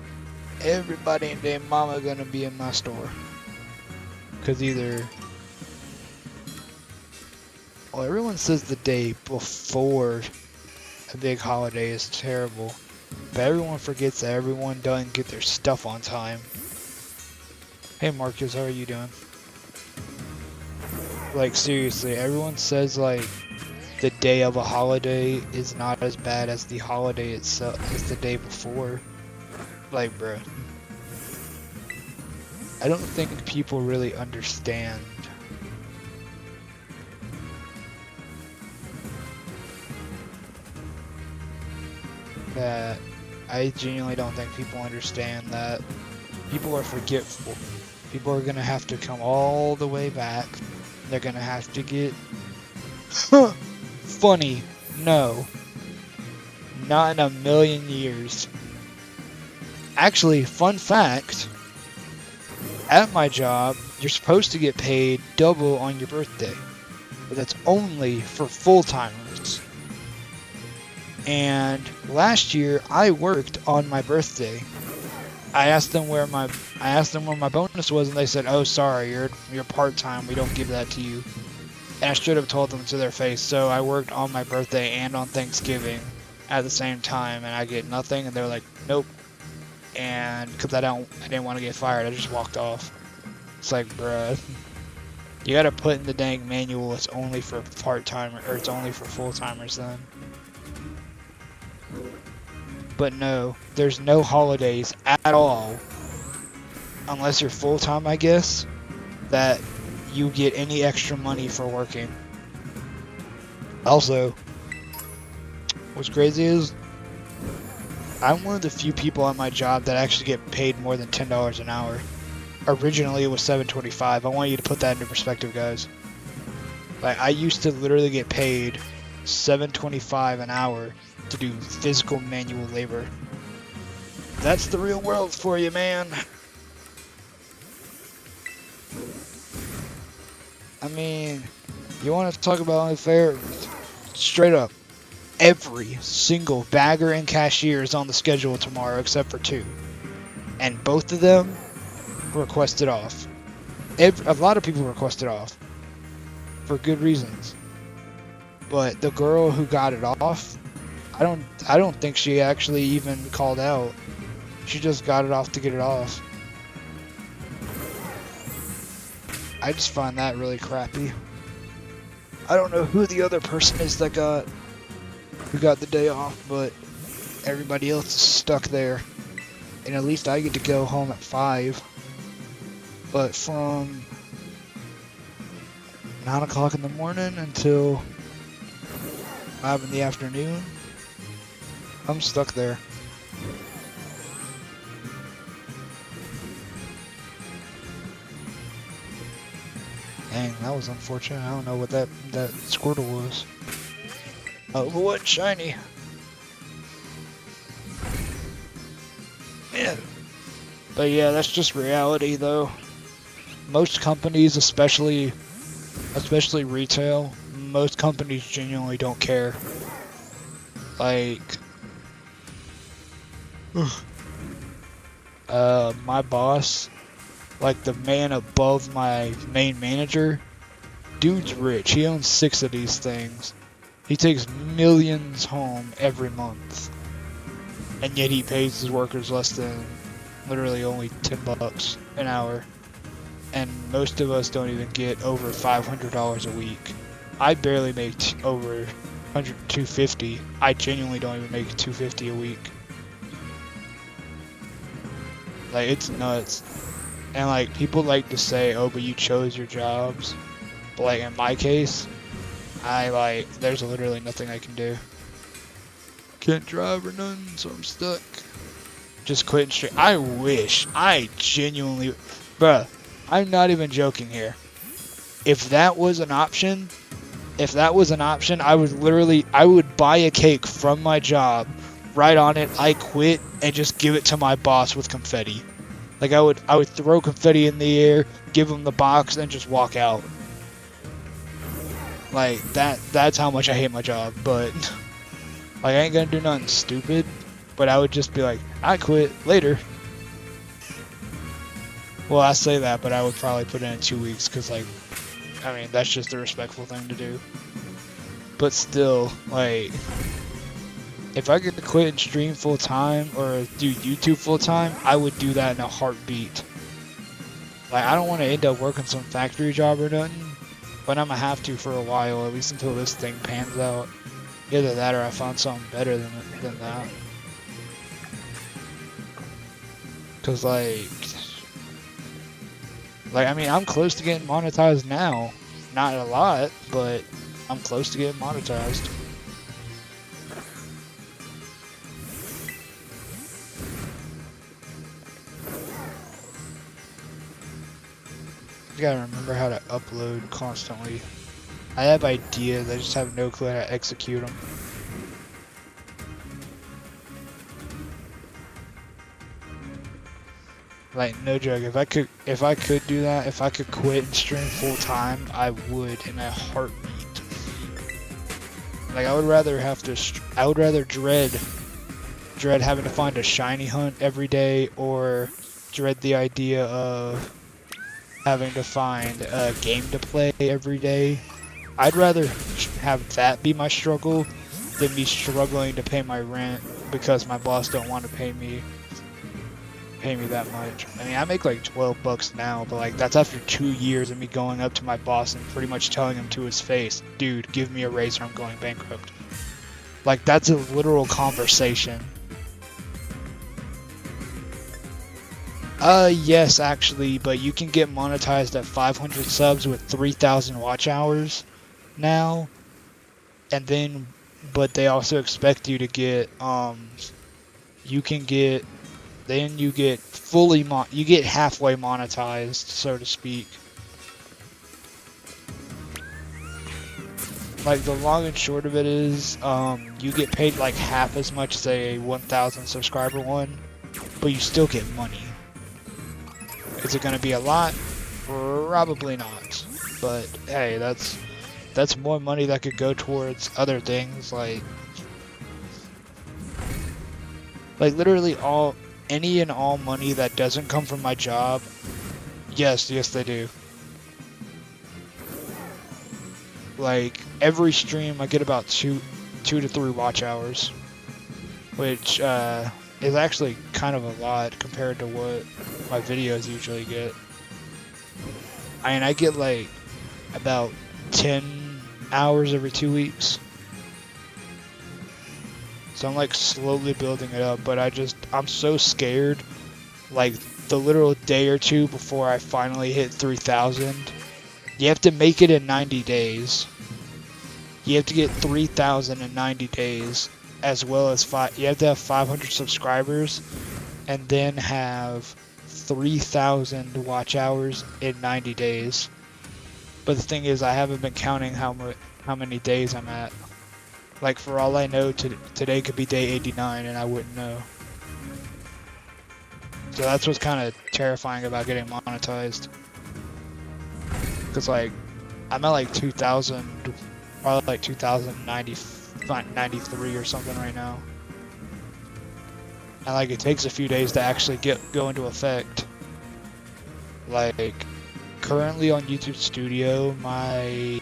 everybody and their mama gonna be in my store. Cause either, well, everyone says the day before a big holiday is terrible, but everyone forgets that everyone doesn't get their stuff on time. Hey Marcus, how are you doing? Like seriously, everyone says like the day of a holiday is not as bad as the holiday itself, as the day before. Like, bruh. I don't think people really understand that. I genuinely don't think people understand that people are forgetful. People are gonna have to come all the way back. They're gonna have to get funny. No. Not in a million years. Actually, fun fact, at my job, you're supposed to get paid double on your birthday. But that's only for full-timers. And last year, I worked on my birthday. I asked them where my bonus was, and they said, "Oh, sorry, you're part-time. We don't give that to you." And I should have told them to their face. So I worked on my birthday and on Thanksgiving at the same time, and I get nothing. And they were like, "Nope." And because I didn't want to get fired, I just walked off. It's like, bruh, you gotta put in the dang manual. It's only for part-timer, or it's only for full-timers then. But no, there's no holidays at all, unless you're full-time, I guess, that you get any extra money for working. Also, what's crazy is, I'm one of the few people at my job that actually get paid more than $10 an hour. Originally, it was $7.25. I want you to put that into perspective, guys. Like, I used to literally get paid $7.25 an hour to do physical manual labor. That's the real world for you, man. I mean, you want to talk about unfair? Straight up, every single bagger and cashier is on the schedule tomorrow except for 2. And both of them requested off. A lot of people requested off for good reasons. But the girl who got it off, I don't think she actually even called out. She just got it off to get it off. I just find that really crappy. I don't know who the other person is that who got the day off, but Everybody else is stuck there. And at least I get to go home at 5. But from 9 o'clock in the morning until 5 in the afternoon, I'm stuck there. Dang, that was unfortunate. I don't know what that Squirtle was. Oh, but what shiny? Man. But yeah, that's just reality though. Most companies, especially retail, most companies genuinely don't care. Like, my boss, like the man above my main manager, dude's rich. He owns 6 of these things. He takes millions home every month. And yet he pays his workers less than literally only $10 an hour. And most of us don't even get over $500 a week. I barely make over $250. I genuinely don't even make $250 a week. Like, it's nuts. And like, people like to say, oh, but you chose your jobs. But like, in my case, there's literally nothing I can do. Can't drive or nothing, so I'm stuck. Just quitting straight. I genuinely, bruh, I'm not even joking here. If that was an option, I would buy a cake from my job, write on it, I quit, and just give it to my boss with confetti. Like, I would throw confetti in the air, give him the box, and just walk out. Like, that's how much I hate my job, but like, I ain't gonna do nothing stupid, but I would just be like, I quit, later. Well, I say that, but I would probably put in 2 weeks, because, like, I mean, that's just a respectful thing to do. But still, like, if I could quit and stream full-time, or do YouTube full-time, I would do that in a heartbeat. Like, I don't want to end up working some factory job or nothing, but I'm gonna have to for a while, at least until this thing pans out. Either that or I found something better than that. Cause like, I mean, I'm close to getting monetized now. Not a lot, but I'm close to getting monetized. You gotta remember how to upload constantly. I have ideas, I just have no clue how to execute them. Like, no joke, if I could do that, if I could quit and stream full time, I would in a heartbeat. Like, I would rather dread having to find a shiny hunt every day, or dread the idea of having to find a game to play every day. I'd rather have that be my struggle than me struggling to pay my rent because my boss don't want to pay me that much. I mean, I make like $12 now, but like, that's after 2 years of me going up to my boss and pretty much telling him to his face, dude, give me a raise or I'm going bankrupt. Like, that's a literal conversation. Yes, actually, but you can get monetized at 500 subs with 3,000 watch hours now, and then, but they also expect you to get, you get halfway monetized, so to speak. Like, the long and short of it is, you get paid like half as much as a 1,000 subscriber one, but you still get money. Is it gonna be a lot? Probably not. But hey, that's more money that could go towards other things, like literally any and all money that doesn't come from my job. Yes, they do. Like, every stream I get about 2 to 3 watch hours, which is actually kind of a lot compared to what my videos usually get. I mean, I get like about 10 hours every 2 weeks. So I'm like slowly building it up, but I'm so scared. Like the literal day or two before I finally hit 3,000, you have to make it in 90 days. You have to get 3,000 in 90 days, as well as you have to have 500 subscribers, and then have 3,000 watch hours in 90 days. But the thing is, I haven't been counting how many days I'm at. Like, for all I know, today could be day 89 and I wouldn't know. So that's what's kind of terrifying about getting monetized. Because, like, I'm at like 2,000, probably like 2,093 or something right now. And, like, it takes a few days to actually go into effect. Like, currently on YouTube Studio, my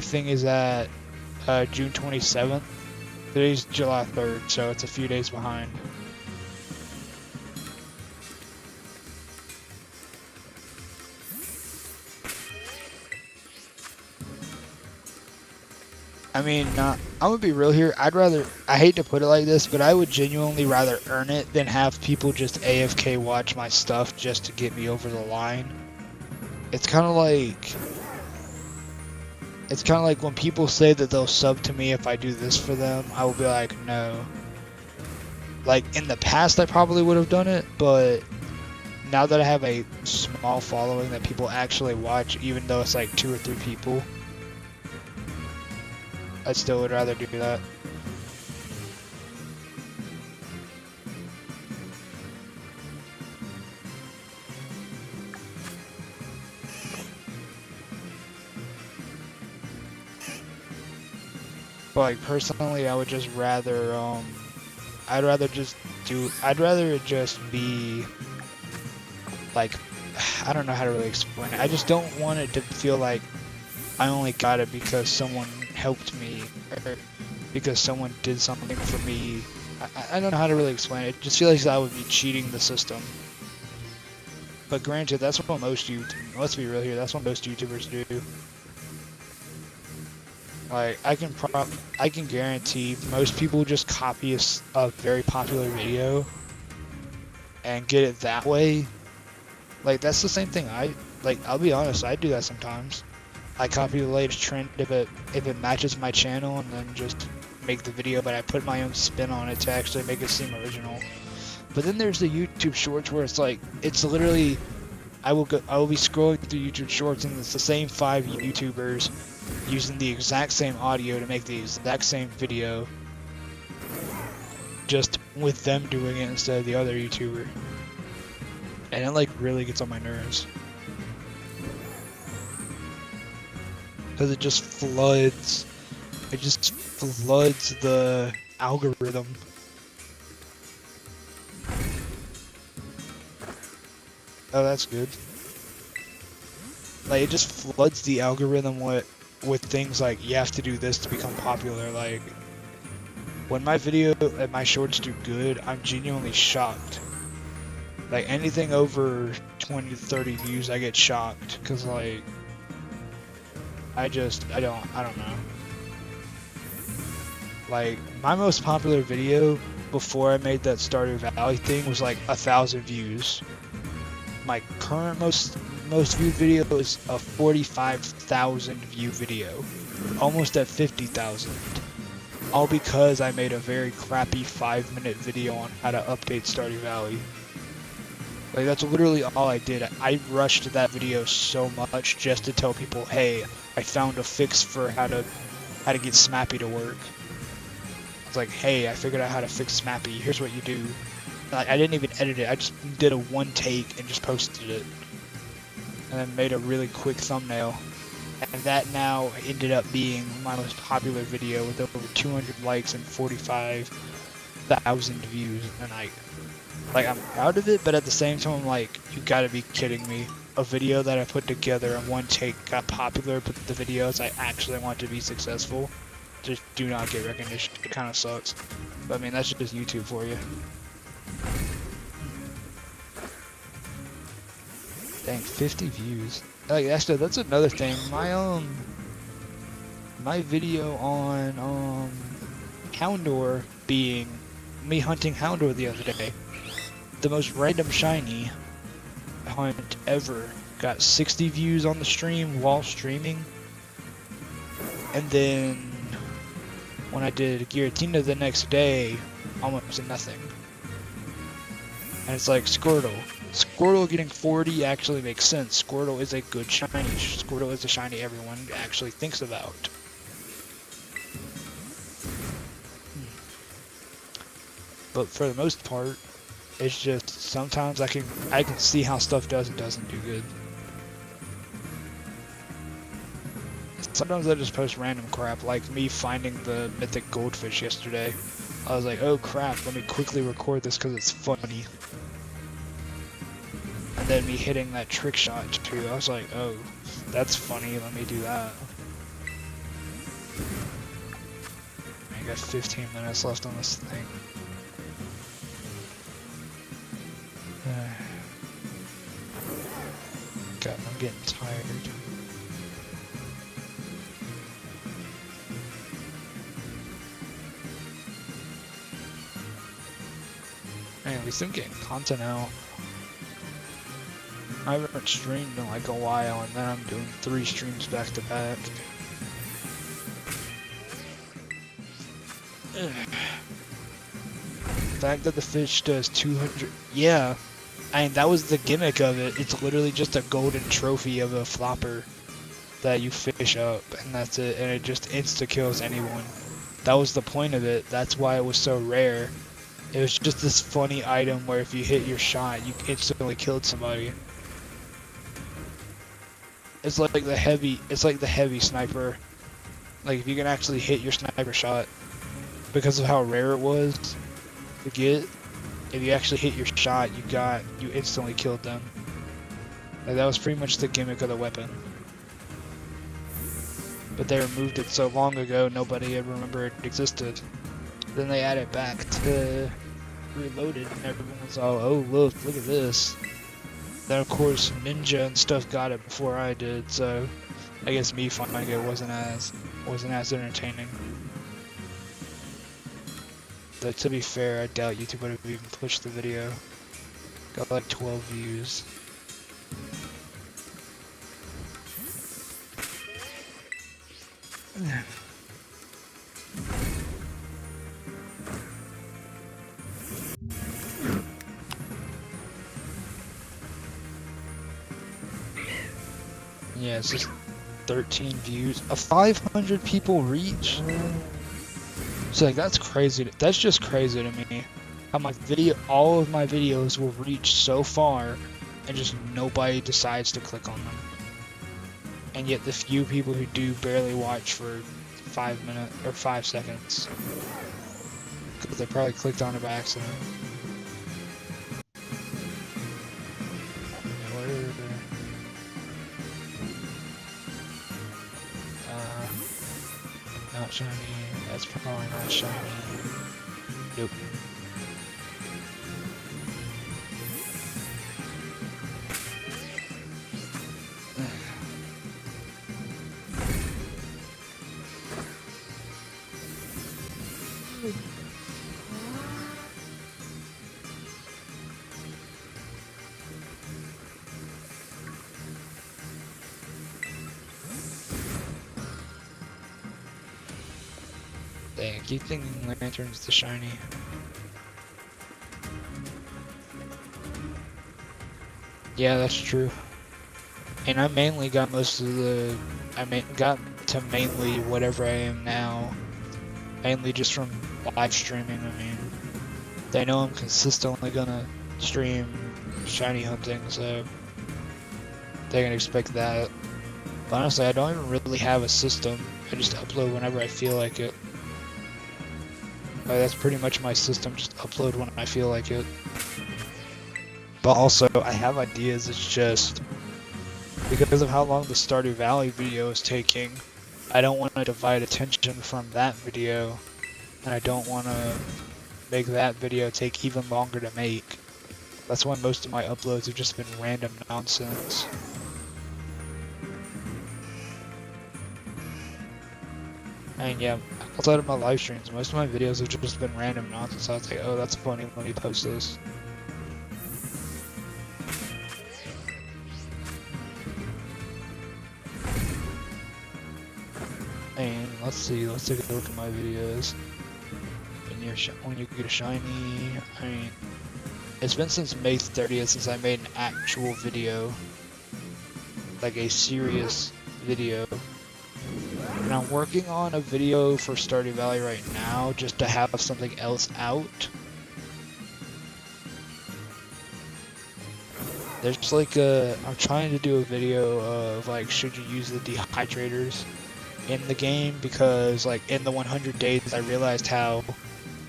thing is at June 27th. Today's July 3rd, so it's a few days behind. I mean, I'm gonna be real here. I hate to put it like this, but I would genuinely rather earn it than have people just AFK watch my stuff just to get me over the line. It's kind of like when people say that they'll sub to me if I do this for them. I will be like, no. Like, in the past, I probably would have done it, but now that I have a small following that people actually watch, even though it's like 2 or 3 people, I still would rather do that. But like personally, I would just rather I'd rather it just be like, I don't know how to really explain it. I just don't want it to feel like I only got it because someone helped me or because someone did something for me. I don't know how to really explain it. It just feels like I would be cheating the system. But granted, that's what let's be real here, that's what most YouTubers do. Like, I can guarantee most people just copy a very popular video and get it that way. Like, that's the same thing I'll be honest, I do that sometimes. I copy the latest trend if it matches my channel and then just make the video, but I put my own spin on it to actually make it seem original. But then there's the YouTube Shorts where it's like, it's literally, I will be scrolling through YouTube Shorts and it's the same 5 YouTubers using the exact same audio to make the exact same video, just with them doing it instead of the other YouTuber. And it like really gets on my nerves. Because it just floods the algorithm. Oh, that's good. Like, it just floods the algorithm with things like, you have to do this to become popular. Like, when my video and my shorts do good, I'm genuinely shocked. Like, anything over 20 to 30 views, I get shocked. Because, like, I don't know. Like, my most popular video before I made that Stardew Valley thing was like 1,000 views. My current most viewed video is a 45,000 view video, almost at 50,000. All because I made a very crappy 5-minute video on how to update Stardew Valley. Like, that's literally all I did. I rushed that video so much just to tell people, hey, I found a fix for how to get Smappy to work. It's like, hey, I figured out how to fix Smappy. Here's what you do. Like, I didn't even edit it. I just did a one take and just posted it. And then made a really quick thumbnail. And that now ended up being my most popular video with over 200 likes and 45,000 views. And I'm proud of it, but at the same time, I'm like, you gotta be kidding me. A video that I put together in one take got popular, but the videos I actually want to be successful just do not get recognition. It kind of sucks. But I mean, that's just YouTube for you. Dang, 50 views. Like, actually, that's another thing. My video on Houndor being me hunting Houndor the other day. The most random shiny hunt ever. Got 60 views on the stream while streaming. And then when I did Giratina the next day, almost nothing. And it's like Squirtle. Squirtle getting 40 actually makes sense. Squirtle is a good shiny. Squirtle is a shiny everyone actually thinks about. But for the most part, it's just sometimes I can see how stuff does and doesn't do good. Sometimes I just post random crap, like me finding the mythic goldfish yesterday. I was like, oh crap, let me quickly record this because it's funny. And then me hitting that trick shot too. I was like, oh, that's funny, let me do that. I got 15 minutes left on this thing. God, I'm getting tired. Man, at least I'm getting content out. I haven't streamed in like a while, and then I'm doing 3 streams back to back. The fact that the fish does 200, yeah, I mean that was the gimmick of it. It's literally just a golden trophy of a flopper that you fish up, and that's it, and it just insta kills anyone. That was the point of it. That's why it was so rare. It was just this funny item where if you hit your shot, you instantly killed somebody. It's like the heavy sniper. Like if you can actually hit your sniper shot, because of how rare it was to get, if you actually hit your shot, you instantly killed them. Like, that was pretty much the gimmick of the weapon. But they removed it so long ago, nobody had remembered it existed. Then they added it back to Reloaded, and everyone was all, oh look at this. Then of course Ninja and stuff got it before I did, so I guess me finding it wasn't as entertaining. But to be fair, I doubt YouTube would have even pushed the video. Got like 12 views. Yeah, it's just 13 views. A 500 people reach? So like that's crazy. That's just crazy to me. How all of my videos will reach so far, and just nobody decides to click on them. And yet the few people who do barely watch for 5 minutes or 5 seconds, because they probably clicked on it by accident. Not shiny. That's probably not shiny. Nope. Dang, I keep thinking Lantern's the shiny. Yeah, that's true. And I mainly got most of the... got to mainly whatever I am now. Mainly just from live streaming, I mean. They know I'm consistently gonna stream shiny hunting, so... they can expect that. But honestly, I don't even really have a system. I just upload whenever I feel like it. That's pretty much my system, just upload when I feel like it. But also, I have ideas, it's just because of how long the Stardew Valley video is taking, I don't want to divide attention from that video, and I don't want to make that video take even longer to make. That's why most of my uploads have just been random nonsense. And yeah, outside of my live streams, most of my videos have just been random nonsense. So I was like, oh, that's funny, let me post this. And let's take a look at my videos. When you get a shiny, I mean, it's been since May 30th since I made an actual video, like a serious video. And I'm working on a video for Stardew Valley right now, just to have something else out. There's like I'm trying to do a video of like, should you use the dehydrators in the game, because like in the 100 days I realized how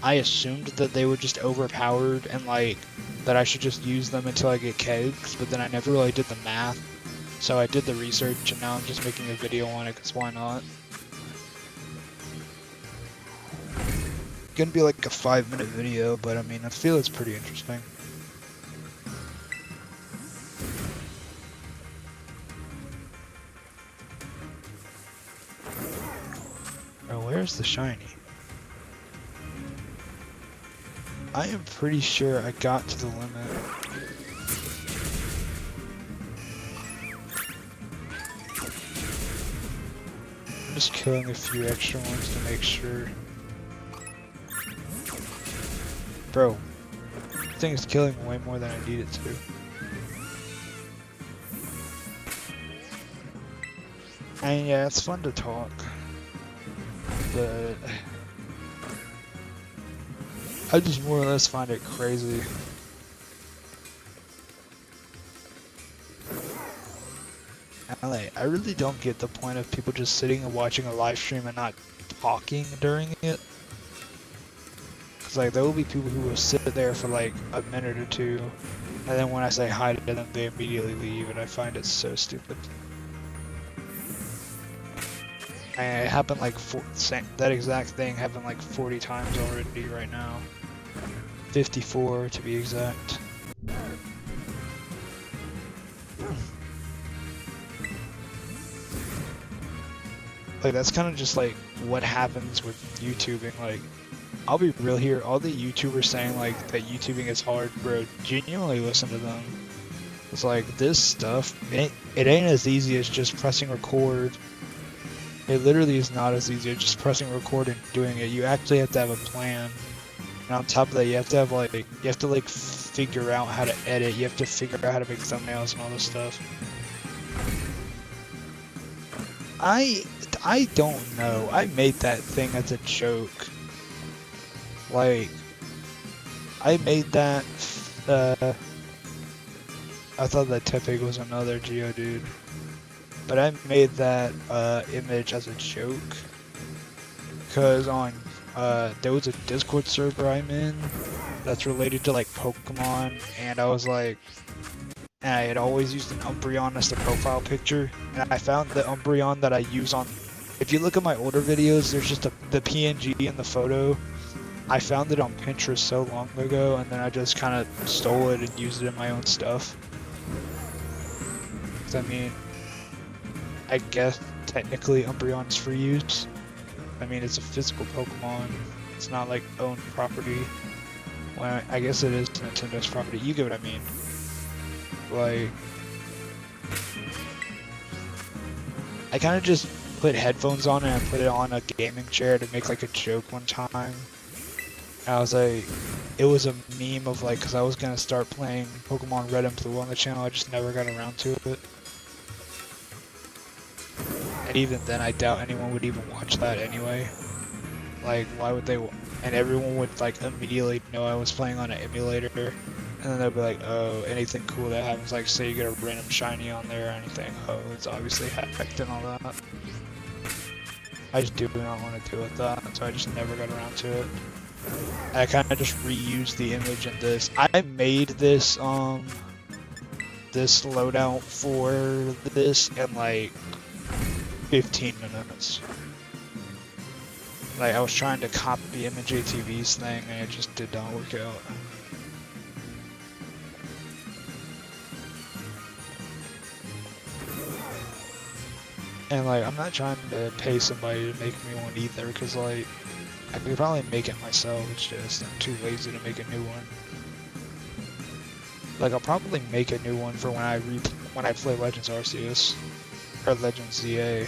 I assumed that they were just overpowered and like that I should just use them until I get kegs, but then I never really did the math. So I did the research and now I'm just making a video on it because why not? Gonna be like a 5-minute video, but I mean, I feel it's pretty interesting. Oh, where's the shiny? I am pretty sure I got to the limit. I'm just killing a few extra ones to make sure. Bro, this thing is killing way more than I need it to. And yeah, it's fun to talk, but I just more or less find it crazy. I really don't get the point of people just sitting and watching a live stream and not talking during it. Cause like there will be people who will sit there for like a minute or two, and then when I say hi to them, they immediately leave, and I find it so stupid. And it happened like that exact thing happened like 40 times already right now. 54 to be exact. Like that's kind of just like what happens with YouTubing. Like, I'll be real here, all the YouTubers saying like that YouTubing is hard, bro, genuinely listen to them. It's like this stuff, it ain't as easy as just pressing record. It literally is not as easy as just pressing record and doing it. You actually have to have a plan. And on top of that, you have to have figure out how to edit. You have to figure out how to make thumbnails and all this stuff. I don't know. I made that thing as a joke. Like, I made that, I thought that Tepig was another Geodude. But I made that image as a joke. Cause on, there was a Discord server I'm in that's related to like Pokemon, and I was like, and I had always used an Umbreon as the profile picture, and I found the Umbreon that I use on, if you look at my older videos, there's just the PNG in the photo. I found it on Pinterest so long ago, and then I just kind of stole it and used it in my own stuff. 'Cause I mean, I guess technically Umbreon's for use. I mean, it's a physical Pokemon. It's not like owned property. Well, I guess it is Nintendo's property. You get what I mean. Like, I kind of just put headphones on and I put it on a gaming chair to make like a joke one time. And I was like, it was a meme of like, cause I was gonna start playing Pokemon Red and Blue on the channel, I just never got around to it. And even then, I doubt anyone would even watch that anyway. Like, why would they? And everyone would like immediately know I was playing on an emulator, and then they'll be like, "Oh, anything cool that happens, like say you get a random shiny on there or anything, oh, it's obviously hacked and all that." I just do not want to deal with that, so I just never got around to it. I kind of just reused the image in this. I made this this loadout for this in like 15 minutes. Like, I was trying to copy MJTV's thing and it just did not work out. And like, I'm not trying to pay somebody to make me one either, because like, I could probably make it myself, it's just I'm too lazy to make a new one. Like, I'll probably make a new one for when I play Legends Arceus, or Legends ZA.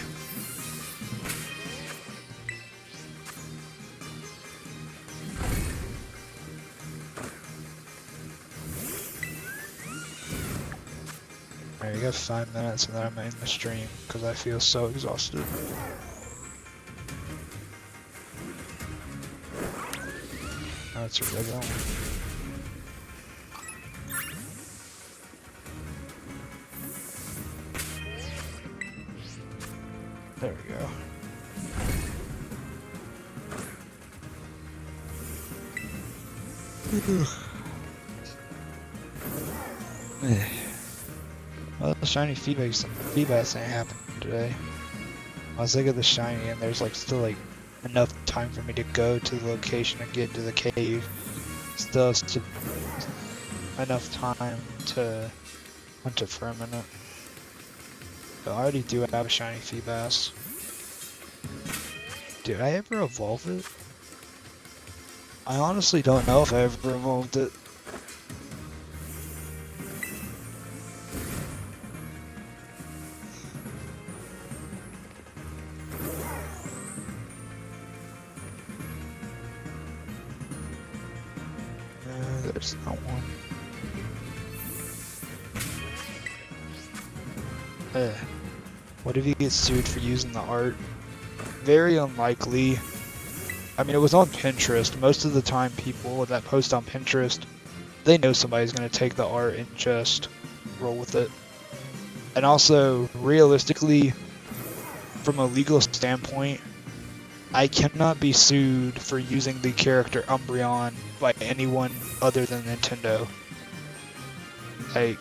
Alright, you got 5 minutes and then I'm in the stream, because I feel so exhausted. Oh, it's a regular one. There we go. Well, the shiny feedbacks ain't happened today. I was looking at the shiny and there's like still like enough time for me to go to the location and get to the cave. Still enough time to hunt it for a minute. But I already do have a shiny Feebas. Did I ever evolve it? I honestly don't know if I ever evolved it. There's not one. What if you get sued for using the art? Very unlikely. I mean, it was on Pinterest. Most of the time, people that post on Pinterest, they know somebody's going to take the art and just roll with it. And also, realistically, from a legal standpoint, I cannot be sued for using the character Umbreon by anyone other than Nintendo. Like,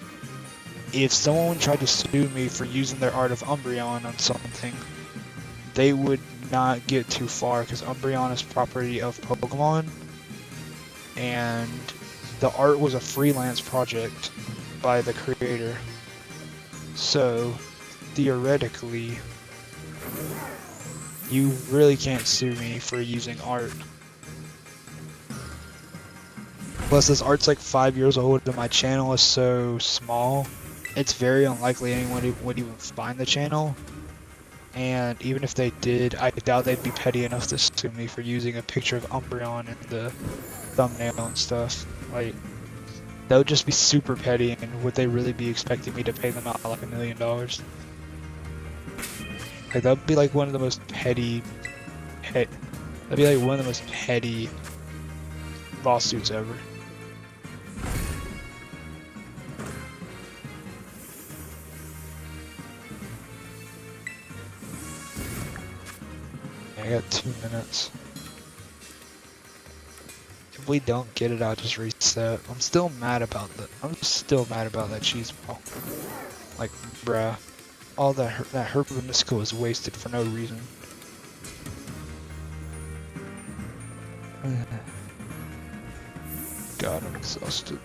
if someone tried to sue me for using their art of Umbreon on something, they would not get too far because Umbreon is property of Pokemon, and the art was a freelance project by the creator. So, theoretically, you really can't sue me for using art. Plus, this art's like 5 years old and my channel is so small, it's very unlikely anyone would even find the channel. And even if they did, I doubt they'd be petty enough to sue me for using a picture of Umbreon in the thumbnail and stuff. Like, that would just be super petty, and would they really be expecting me to pay them out like $1 million? Like, that would be like one of the most petty lawsuits ever. I got 2 minutes. If we don't get it, I'll just reset. I'm still mad about that cheese ball. Like, bruh, all that Herba Mystical is wasted for no reason. God, I'm exhausted.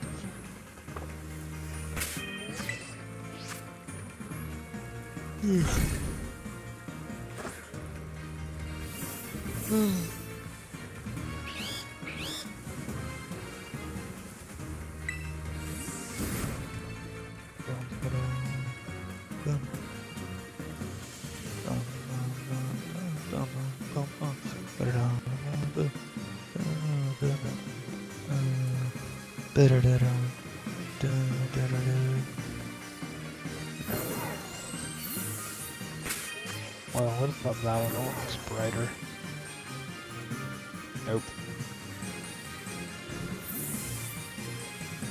Well, what about that one? Oh, it's brighter. Nope.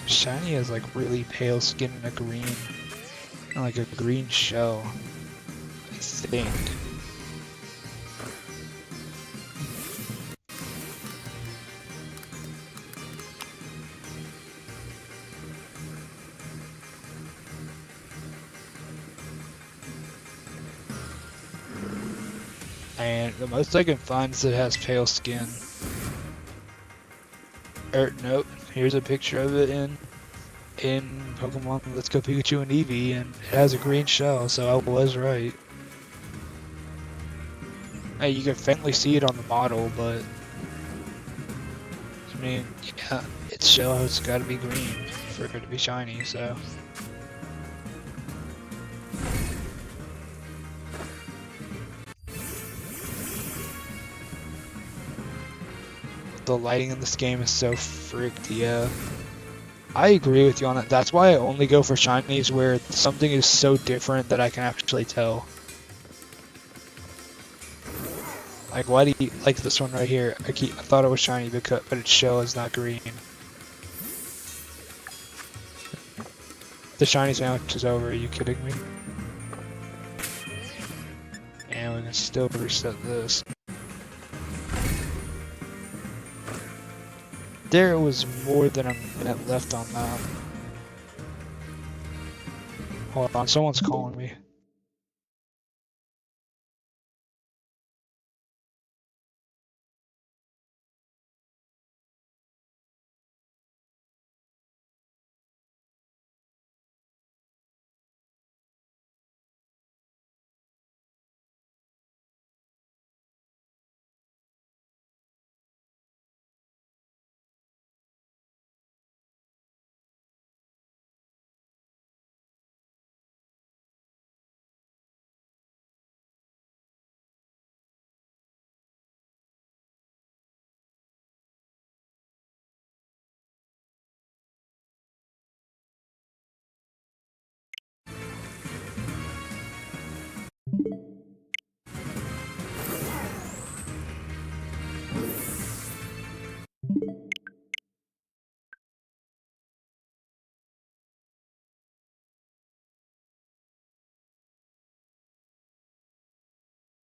Shiny has like really pale skin and a green, and like a green shell, I think. And the most I can find is it has pale skin. Nope. Here's a picture of it in Pokemon Let's Go Pikachu and Eevee, and it has a green shell, so I was right. You can faintly see it on the model, but I mean, yeah, it's still it's got to be green for it to be shiny. So the lighting in this game is so fricked. Yeah, I agree with you on that. That's why I only go for shinies where something is so different that I can actually tell. Like, why do you like this one right here? I thought it was shiny because, but its shell is not green. The shiny sandwich is over. Are you kidding me? And we can still reset this. There was more than a minute left on that. Hold on, someone's calling me.